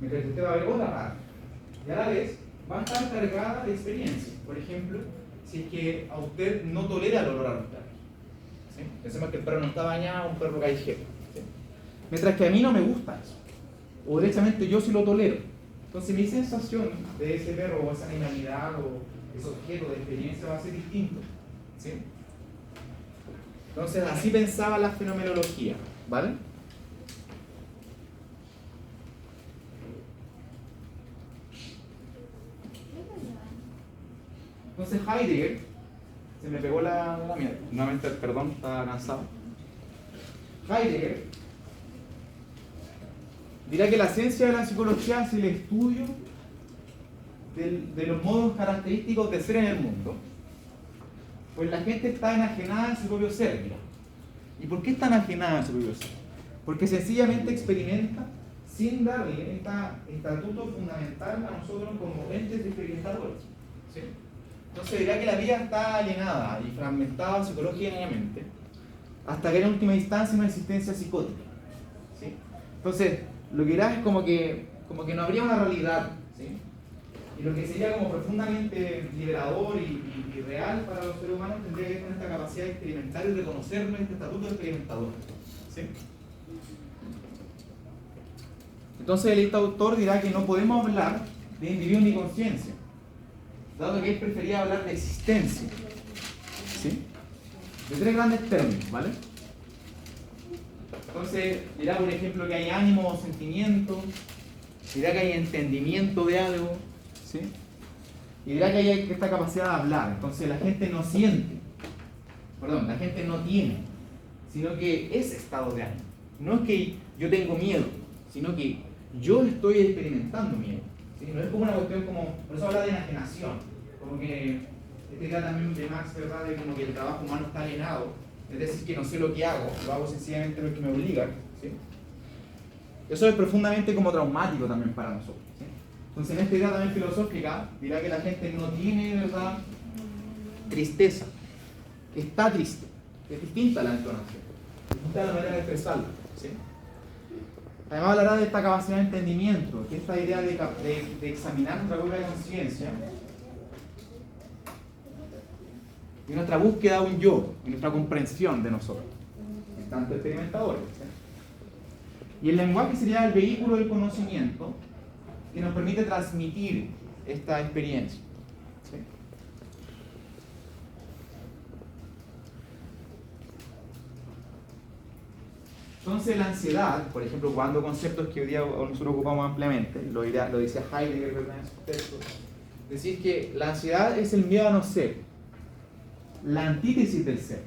Mientras que usted va a ver otra parte. Y a la vez va a estar cargada de experiencia. Por ejemplo, si es que a usted no tolera el olor a los perros, ¿sí? Pensemos que el perro no está bañado, un perro callejero, ¿sí? Mientras que a mí no me gusta eso, o derechamente yo sí lo tolero. Entonces mi sensación de ese perro o esa animalidad o ese objeto de experiencia va a ser distinto, ¿sí? Entonces así pensaba la fenomenología, ¿vale? Entonces Heidegger, se me pegó la mierda, nuevamente perdón, estaba cansado. Heidegger dirá que la ciencia de la psicología es el estudio de los modos característicos de ser en el mundo, pues la gente está enajenada en su propio ser. Mira. ¿Y por qué está enajenada en su propio ser? Porque sencillamente experimenta sin darle este estatuto fundamental a nosotros como entes experimentadores, ¿sí? Entonces dirá que la vida está alienada y fragmentada psicológicamente hasta que en última instancia una existencia psicótica, ¿sí? Entonces lo que dirá es como que no habría una realidad, ¿sí? Y lo que sería como profundamente liberador y real para los seres humanos tendría que ver con esta capacidad de experimentar y reconocer este estatuto de experimentador, ¿sí? Entonces el autor dirá que no podemos hablar de individuo ni conciencia, dado que él prefería hablar de existencia, ¿sí? De tres grandes términos, ¿vale? Entonces dirá, por ejemplo, que hay ánimo o sentimiento, dirá que hay entendimiento de algo, ¿sí? Y dirá que hay esta capacidad de hablar. Entonces la gente no siente, la gente no tiene, sino que es estado de ánimo. No es que yo tengo miedo, sino que yo estoy experimentando miedo, ¿sí? No es como una cuestión como, por eso habla de enajenación, como que esta idea también de Max, ¿verdad?, de como que el trabajo humano está alienado, es decir, que no sé lo que hago, lo hago sencillamente porque me obligan, ¿sí? Eso es profundamente como traumático también para nosotros, ¿sí? Entonces en esta idea también filosófica dirá que la gente no tiene, ¿verdad?, tristeza, que está triste, que es distinta a la entonación, distinta a la manera de expresarlo, ¿sí? Además hablará de esta capacidad de entendimiento, que es esta idea de examinar nuestra propia conciencia y nuestra búsqueda de un yo, y nuestra comprensión de nosotros, tanto experimentadores, ¿sí? Y el lenguaje sería el vehículo del conocimiento que nos permite transmitir esta experiencia, ¿sí? Entonces la ansiedad, por ejemplo, cuando conceptos que hoy día nosotros ocupamos ampliamente, lo decía Heidegger, ¿verdad?, en sus textos, decir que la ansiedad es el miedo a no ser, la antítesis del ser,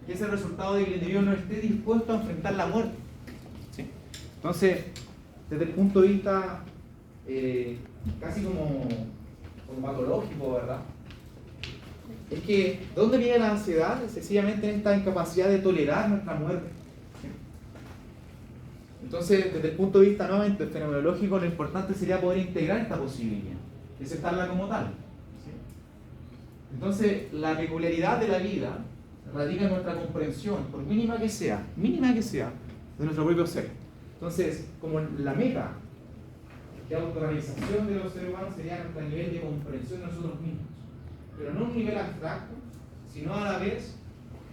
que es el resultado de que el individuo no esté dispuesto a enfrentar la muerte, ¿sí? Entonces, desde el punto de vista casi como patológico, ¿verdad?, es que ¿de dónde viene la ansiedad? Sencillamente en esta incapacidad de tolerar nuestra muerte, ¿sí? Entonces, desde el punto de vista nuevamente fenomenológico, lo importante sería poder integrar esta posibilidad, es aceptarla como tal. Entonces, la peculiaridad de la vida radica en nuestra comprensión, por mínima que sea, de nuestro propio ser. Entonces, como la meta de autorrealización de los seres humanos sería nuestro nivel de comprensión de nosotros mismos, pero no un nivel abstracto, sino a la vez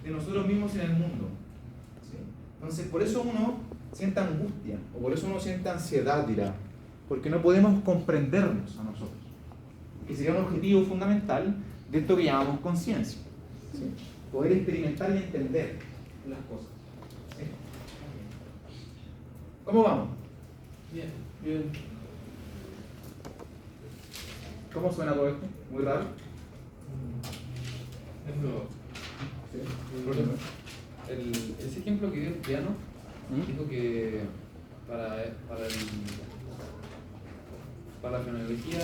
de nosotros mismos en el mundo, ¿sí? Entonces, por eso uno siente angustia, o por eso uno siente ansiedad, dirá, porque no podemos comprendernos a nosotros, que sería un objetivo fundamental de esto que llamamos conciencia, ¿sí? Poder experimentar y entender las cosas, ¿sí? ¿Cómo vamos? Bien. ¿Cómo suena todo esto? ¿Muy raro? Es nuevo. ¿Sí? Ese ejemplo que dio el piano, dijo que para la fenomenología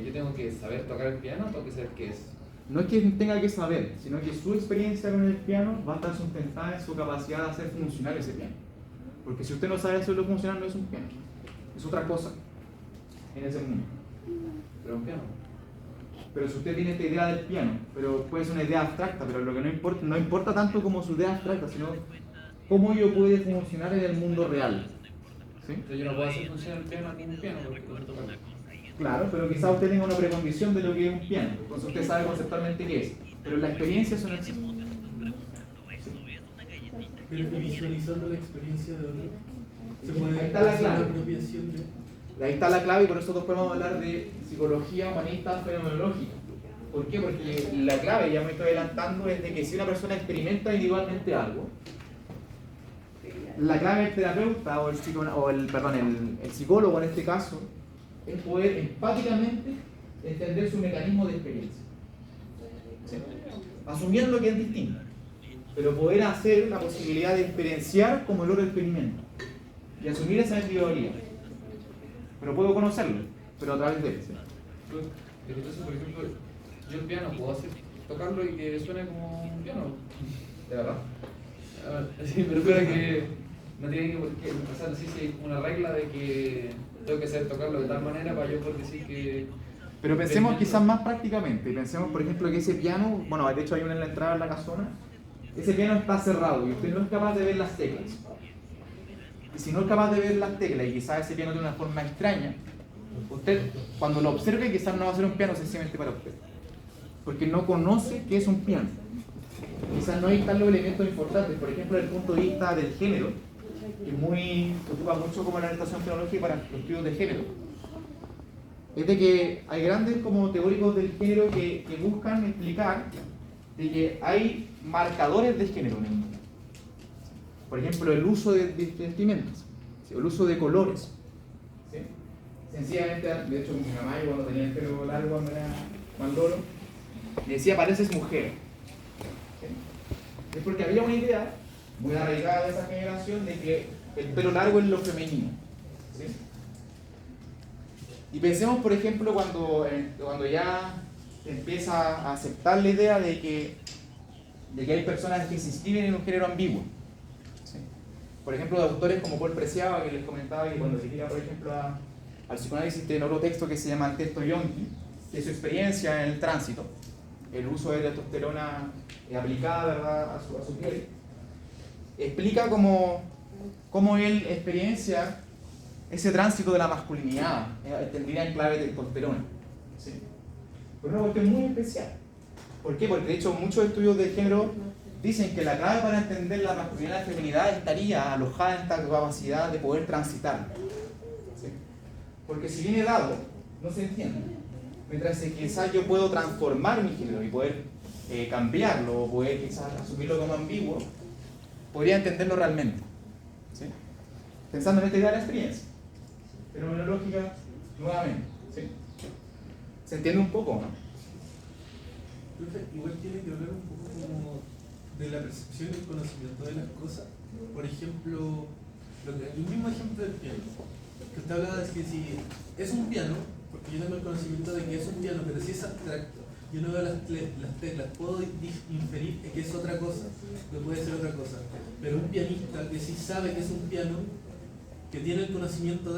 yo tengo que saber tocar el piano o tengo que saber qué es. no es que tenga que saber, sino que su experiencia con el piano va a estar sustentada en su capacidad de hacer funcionar ese piano. Porque si usted no sabe hacerlo funcionar, no es un piano, es otra cosa en ese mundo. Pero un piano. Pero si usted tiene esta idea del piano, pero puede ser una idea abstracta, pero lo que no importa tanto como su idea abstracta, sino cómo ello puede funcionar en el mundo real. ¿Sí? Entonces yo no puedo hacer funcionar el piano con un piano porque no sé tocarlo. Claro, pero quizás usted tenga una precondición de lo que es un piano, entonces usted sabe conceptualmente qué es, pero en la experiencia eso no existe. Pero y visualizando la experiencia de otro, se puede Ahí está la hacer clave. una apropiación de... Ahí está la clave y por eso nosotros podemos hablar de psicología humanista fenomenológica. ¿Por qué? Porque la clave, ya me estoy adelantando, es de que si una persona experimenta individualmente algo, la clave del terapeuta o el psicólogo en este caso es poder empáticamente entender su mecanismo de experiencia. ¿Sí? Asumiendo que es distinto, pero poder hacer la posibilidad de experienciar como el otro experimento y asumir esa individualidad. Pero puedo conocerlo, pero a través de él. ¿Sí? Entonces, por ejemplo, yo el piano puedo tocarlo y que suene como un piano. ¿De verdad? Sí, pero creo que no tiene que empezar a decir si hay una regla de que tengo que saber tocarlo de tal manera para yo poder decir que... Pero pensemos quizás más prácticamente. Pensemos, por ejemplo, que ese piano, bueno, de hecho hay uno en la entrada de la casona, ese piano está cerrado y usted no es capaz de ver las teclas. Y si no es capaz de ver las teclas y quizás ese piano tiene una forma extraña, usted cuando lo observe quizás no va a ser un piano sencillamente para usted. Porque no conoce qué es un piano. Quizás no hay están los elementos importantes, por ejemplo, desde el punto de vista del género, que se ocupa mucho como la orientación tecnológica para los estudios de género. Es de que hay grandes como teóricos del género que buscan explicar de que hay marcadores de género en el mundo. Por ejemplo, el uso de vestimentas, ¿sí? El uso de colores. ¿Sí? Sencillamente, de hecho, mi mamá, cuando tenía el pelo largo, cuando era más loro, le decía, pareces mujer. ¿Sí? Es porque había una idea muy arraigada de esa generación de que el pelo largo es lo femenino. ¿Sí? Y pensemos, por ejemplo, cuando ya se empieza a aceptar la idea de que hay personas que se inscriben en un género ambiguo. ¿Sí? Por ejemplo, de autores como Paul Preciado, que les comentaba que cuando se llega, por ejemplo, al psicoanálisis tiene otro texto que se llama el texto Yonki, de su experiencia en el tránsito, el uso de testosterona aplicada, ¿verdad?, a su piel, explica cómo él experiencia ese tránsito de la masculinidad, entendida en clave de testosterona. ¿Sí? Pero una cuestión muy especial. ¿Por qué? Porque de hecho muchos estudios de género dicen que la clave para entender la masculinidad y la feminidad estaría alojada en esta capacidad de poder transitar. ¿Sí? Porque si viene dado, no se entiende. Mientras que quizás yo puedo transformar mi género y poder cambiarlo o poder quizás asumirlo como ambiguo, podría entenderlo realmente. ¿Sí? Pensando en esta idea de la experiencia fenomenológica nuevamente. ¿Sí? ¿Se entiende un poco, no? Igual tiene que hablar un poco como de la percepción y el conocimiento de las cosas. Por ejemplo, el mismo ejemplo del piano. Que usted hablaba de que si es un piano, porque yo tengo el conocimiento de que es un piano, pero si es abstracto, yo no veo las teclas, puedo inferir que es otra cosa, que puede ser otra cosa. Pero un pianista que sí sabe que es un piano, que tiene el conocimiento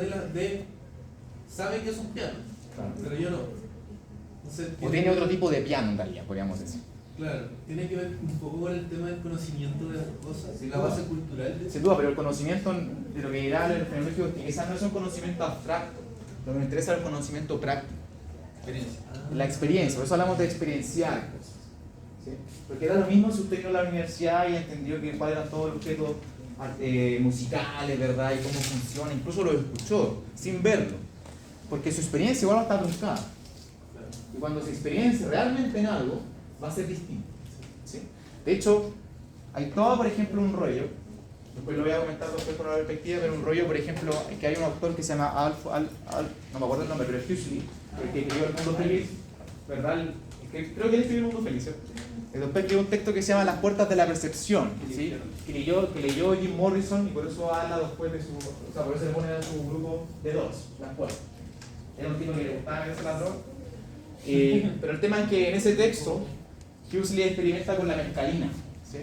sabe que es un piano, Claro. pero yo no. Entonces, O tiene otro tipo de piano en realidad, podríamos decir. Claro, tiene que ver un poco con el tema del conocimiento de las cosas, Sin la duda. base cultural de Sin duda, pero el conocimiento de lo que dirá el fenomenológico quizás no es un conocimiento abstracto, lo que me interesa es el conocimiento práctico, Experiencia. la experiencia, por eso hablamos de experienciar cosas. ¿Sí? Porque era lo mismo si usted vino a la universidad y entendió cuáles eran todos los objetos musicales, ¿verdad? Y cómo funciona, incluso lo escuchó sin verlo, porque su experiencia igual va a estar truncada. Y cuando se experiencia realmente en algo, va a ser distinto. ¿Sí? De hecho, hay todo, por ejemplo, un rollo, después lo voy a comentar después con la perspectiva, pero un rollo, por ejemplo, que hay un autor que se llama no me acuerdo el nombre, pero es Huxley, el que escribió El Mundo Feliz, ¿verdad? Creo que él escribió El Mundo Feliz, ¿cierto? Después escribió un texto que se llama Las Puertas de la Percepción, ¿sí? que leyó Jim Morrison y por eso habla después de por eso le pone a su grupo de dos, Las Puertas. Era un tipo que le gustaba ese ladrón. Pero el tema es que en ese texto Huxley experimenta con la mescalina, ¿sí?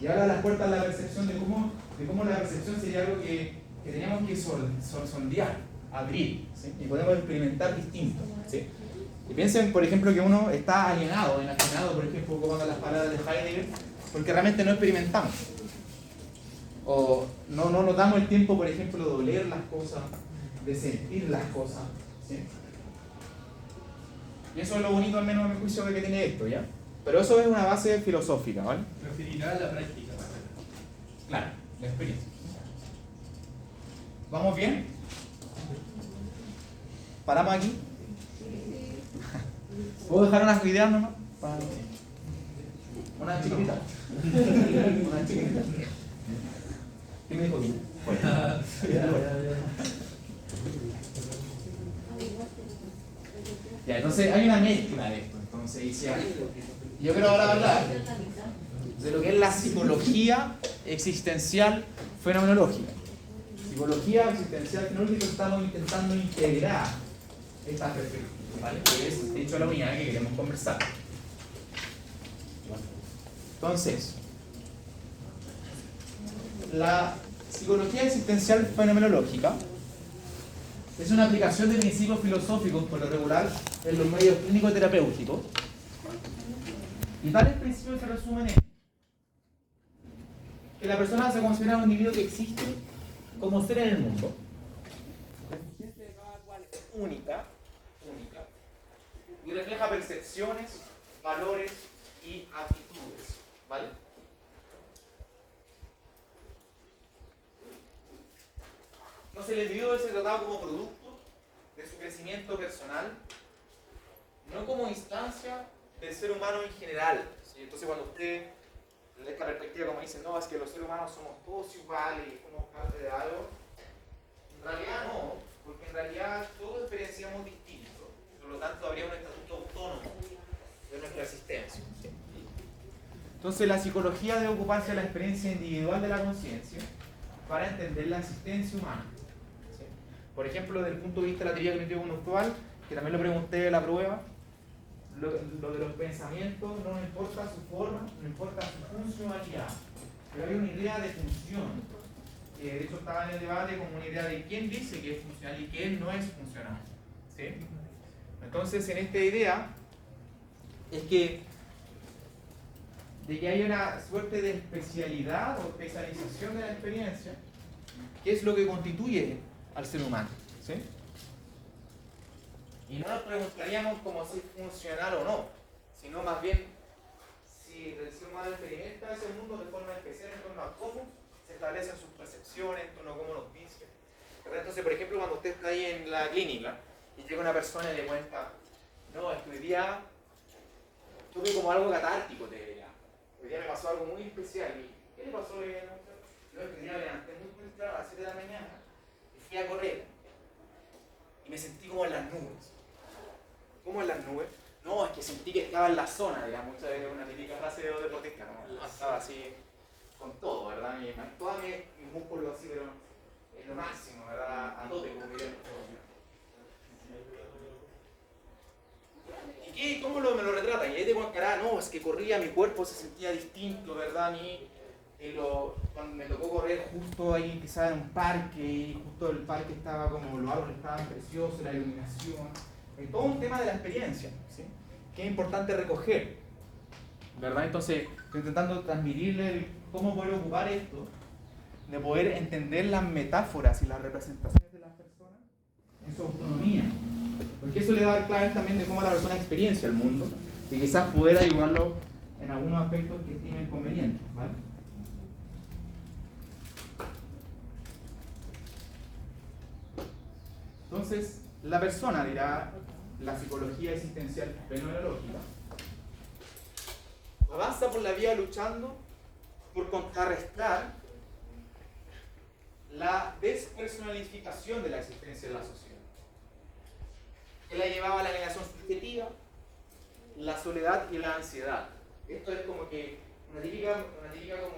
Y ahora las puertas a la percepción de cómo la percepción sería algo que teníamos que sondear, abrir, ¿sí? Y podemos experimentar distinto, ¿sí? Y piensen, por ejemplo, que uno está enajenado, por ejemplo, ocupando las palabras de Heidegger, porque realmente no experimentamos. O no nos damos el tiempo, por ejemplo, de oler las cosas, de sentir las cosas, ¿sí? Y eso es lo bonito, al menos a mi juicio, que tiene esto, ¿ya? Pero eso es una base filosófica, ¿vale? Referirá a la práctica. Claro, la experiencia. ¿Vamos bien? ¿Paramos aquí? ¿Puedo dejar unas ideas nomás? Una chiquitita. Una chiquitita. ¿Qué me dijo tú? Ya, entonces hay una mezcla de esto. Entonces, yo quiero ahora hablar de lo que es la psicología existencial fenomenológica. Psicología existencial fenomenológica, estamos intentando integrar estas perspectivas, ¿vale? Que es, de hecho, la unidad que queremos conversar. Entonces, la psicología existencial fenomenológica es una aplicación de principios filosóficos, por lo regular, en los medios clínicos y terapéuticos. Y tales principios se resumen en que la persona se considera un individuo que existe como ser en el mundo. La existencia de cada cual es única, y refleja percepciones, valores y actitudes, ¿vale? Entonces el individuo debe ser tratado como producto de su crecimiento personal, no como instancia del ser humano en general, ¿sí? Entonces cuando usted de esta perspectiva, como dicen, no, es que los seres humanos somos todos iguales y somos parte de algo, en realidad no, porque en realidad todos experienciamos distinto, por lo tanto habría un estatuto autónomo de nuestra existencia, ¿sí? Entonces la psicología debe ocuparse de la experiencia individual de la conciencia para entender la existencia humana, ¿sí? Por ejemplo, desde el punto de vista de la teoría cognitivo-conductual, que también lo pregunté en la prueba, lo de los pensamientos no nos importa su forma, no importa su funcionalidad, pero hay una idea de función, que de hecho estaba en el debate como una idea de quién dice que es funcional y quién no es funcional, ¿sí? Entonces, en esta idea es que de que hay una suerte de especialidad o especialización de la experiencia, que es lo que constituye al ser humano, ¿sí? Y no nos preguntaríamos como si es funcional o no, sino más bien si el ser humano experimenta ese mundo de forma especial en torno a cómo se establecen sus percepciones, en torno a cómo nos dice. Entonces, por ejemplo, cuando usted está ahí en la clínica y llega una persona y le cuenta, no, es que hoy día tuve como algo catártico, te diría. Hoy día me pasó algo muy especial. ¿Y qué le pasó? Yo hoy día me levanté muy temprano a las 7 de la mañana y fui a correr y me sentí como en las nubes. ¿Cómo en las nubes? No, es que sentí que estaba en la zona, digamos, muchas veces una típica frase de deportista, ¿no? Estaba así con todo, ¿verdad? Todos mis músculos así, pero es lo máximo, ¿verdad? A tope, como que ¿y qué? ¿Cómo me lo retratan? Y ahí te cuentan, no, es que corría, mi cuerpo se sentía distinto, ¿verdad? A mí, cuando me tocó correr justo ahí, quizás en un parque, y justo el parque estaba como, los árboles estaban preciosos, la iluminación. Es todo un tema de la experiencia, ¿sí? Que es importante recoger, ¿verdad? Entonces, estoy intentando transmitirle cómo poder ocupar esto, de poder entender las metáforas y las representaciones de las personas en su autonomía. Porque eso le da a dar claves también de cómo la persona experiencia el mundo y quizás poder ayudarlo en algunos aspectos que estimen convenientes, ¿vale? Entonces, la persona, dirá la psicología existencial fenomenológica, avanza por la vía luchando por contrarrestar la despersonalificación de la existencia de la sociedad, que la llevaba a la negación subjetiva, la soledad y la ansiedad. Esto es como que una típica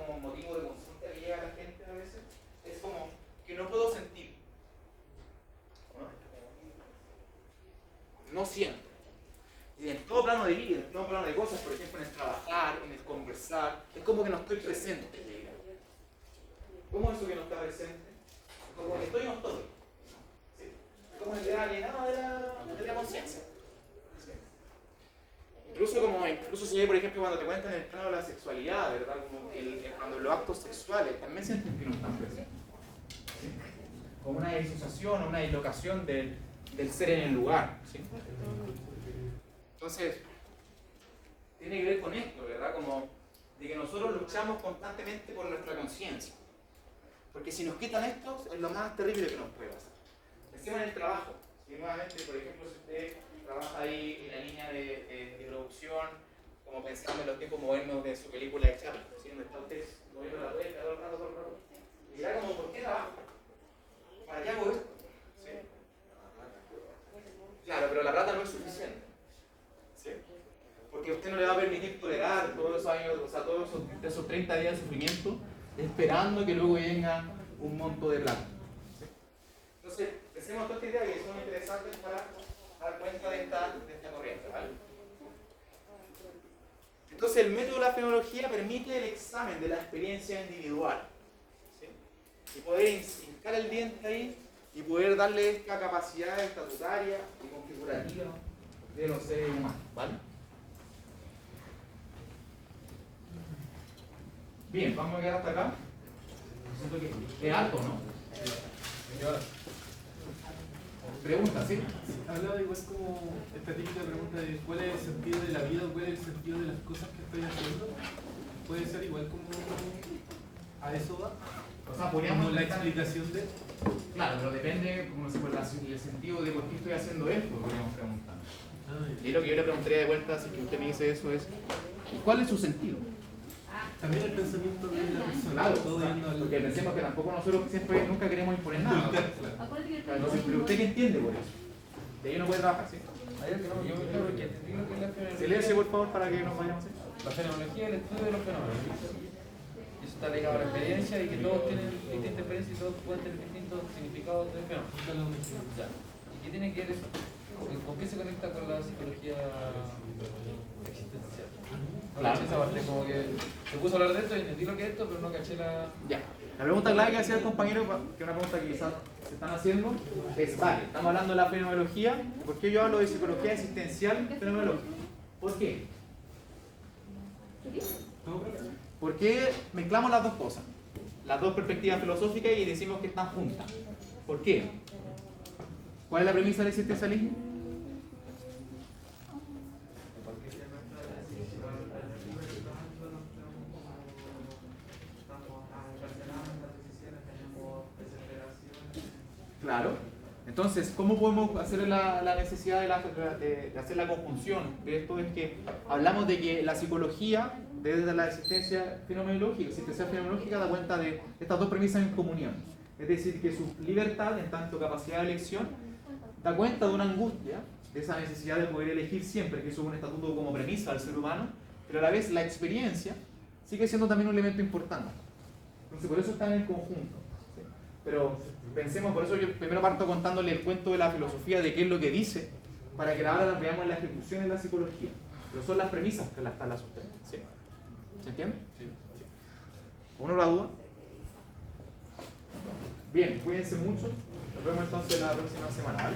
como motivo de consulta que llega a la gente a veces, es como que no puedo sentir, no siento. Y en todo plano de que no estoy presente. ¿Cómo es eso que no está presente? Como que estoy y no estoy. ¿Sí? Es como el de alienado de la conciencia. ¿Sí? Incluso si hay, por ejemplo, cuando te cuentan el plano de la sexualidad, ¿verdad? Como cuando los actos sexuales también sienten que no están presentes. ¿Sí? Como una disociación o una dislocación del ser en el lugar. ¿Sí? Entonces, tiene que ver con esto, ¿verdad? Como de que nosotros luchamos constantemente por nuestra conciencia. Porque si nos quitan esto, es lo más terrible que nos puede pasar. Pensemos en el trabajo. Si nuevamente, por ejemplo, si usted trabaja ahí en la línea de producción, como pensando en los tiempos modernos de su película de Chaplin, ¿sí? Donde está usted moviendo la tuerca todo el rato. Y dirá como, ¿por qué trabajo? ¿Para qué hago esto? ¿Sí? Claro, pero la plata no es suficiente. ¿Sí? Porque usted no le va a permitir tolerar todos esos años, o sea, todos esos 30 días de sufrimiento, esperando que luego venga un monto de plata. ¿Sí? Entonces, pensemos en toda esta idea que son interesantes para dar cuenta de esta corriente. ¿Vale? Entonces, el método de la fenomenología permite el examen de la experiencia individual. ¿Sí? Y poder hincar el diente ahí y poder darle esta capacidad estatutaria y configurativa de los seres humanos. ¿Vale? Bien, vamos a quedar hasta acá. Siento que es alto, ¿no? Pregunta, ¿sí? Hablaba igual como esta típica pregunta de cuál es el sentido de la vida o cuál es el sentido de las cosas que estoy haciendo. Puede ser igual como a eso va. O sea, podríamos como la explicación de. Claro, pero depende como si por el sentido de por qué estoy haciendo esto, podríamos preguntar. Y lo que yo le preguntaría de vuelta, si que usted me dice eso, es ¿cuál es su sentido? También el pensamiento de la persona. Claro, todo yendo al... porque pensemos que tampoco nosotros siempre nunca queremos imponer nada. Claro. Entonces, pero usted qué entiende por eso. De ahí no puede trabajar, ¿sí? Hay algo que no, yo creo que entendí lo que es la fenomenología. Silencio, por favor, para que nos vayamos. La fenomenología es el estudio de los fenómenos. Eso está ligado a la experiencia y que todos tienen distintas experiencias y todos pueden tener distintos significados del fenómeno. Ya. ¿Y qué tiene que ver eso? ¿Con qué se conecta con la psicología existencial? No caché esa parte, como que se puso a hablar de esto y entendí lo que es esto, pero no caché la... Ya. La pregunta clave que hacía el compañero, que es una pregunta que quizás se están haciendo, es, vale, estamos hablando de la fenomenología, ¿por qué yo hablo de psicología existencial fenomenológica? ¿Por qué? ¿Por qué mezclamos las dos cosas? Las dos perspectivas filosóficas y decimos que están juntas. ¿Por qué? ¿Cuál es la premisa del existencialismo? Claro. Entonces, ¿cómo podemos hacer la necesidad de hacer la conjunción de esto? Es que hablamos de que la psicología, desde la existencia fenomenológica, da cuenta de estas dos premisas en comunión. Es decir, que su libertad, en tanto capacidad de elección, da cuenta de una angustia, de esa necesidad de poder elegir siempre, que eso es un estatuto como premisa del ser humano, pero a la vez la experiencia sigue siendo también un elemento importante. Entonces, por eso están en conjunto. ¿Sí? Pero pensemos, por eso yo primero parto contándole el cuento de la filosofía, de qué es lo que dice, para que ahora la veamos en la ejecución en la psicología. Pero son las premisas que la sustentan. ¿Sí? ¿Se entiende? Sí. ¿Uno la duda? Bien, cuídense mucho. Nos vemos entonces la próxima semana, ¿vale?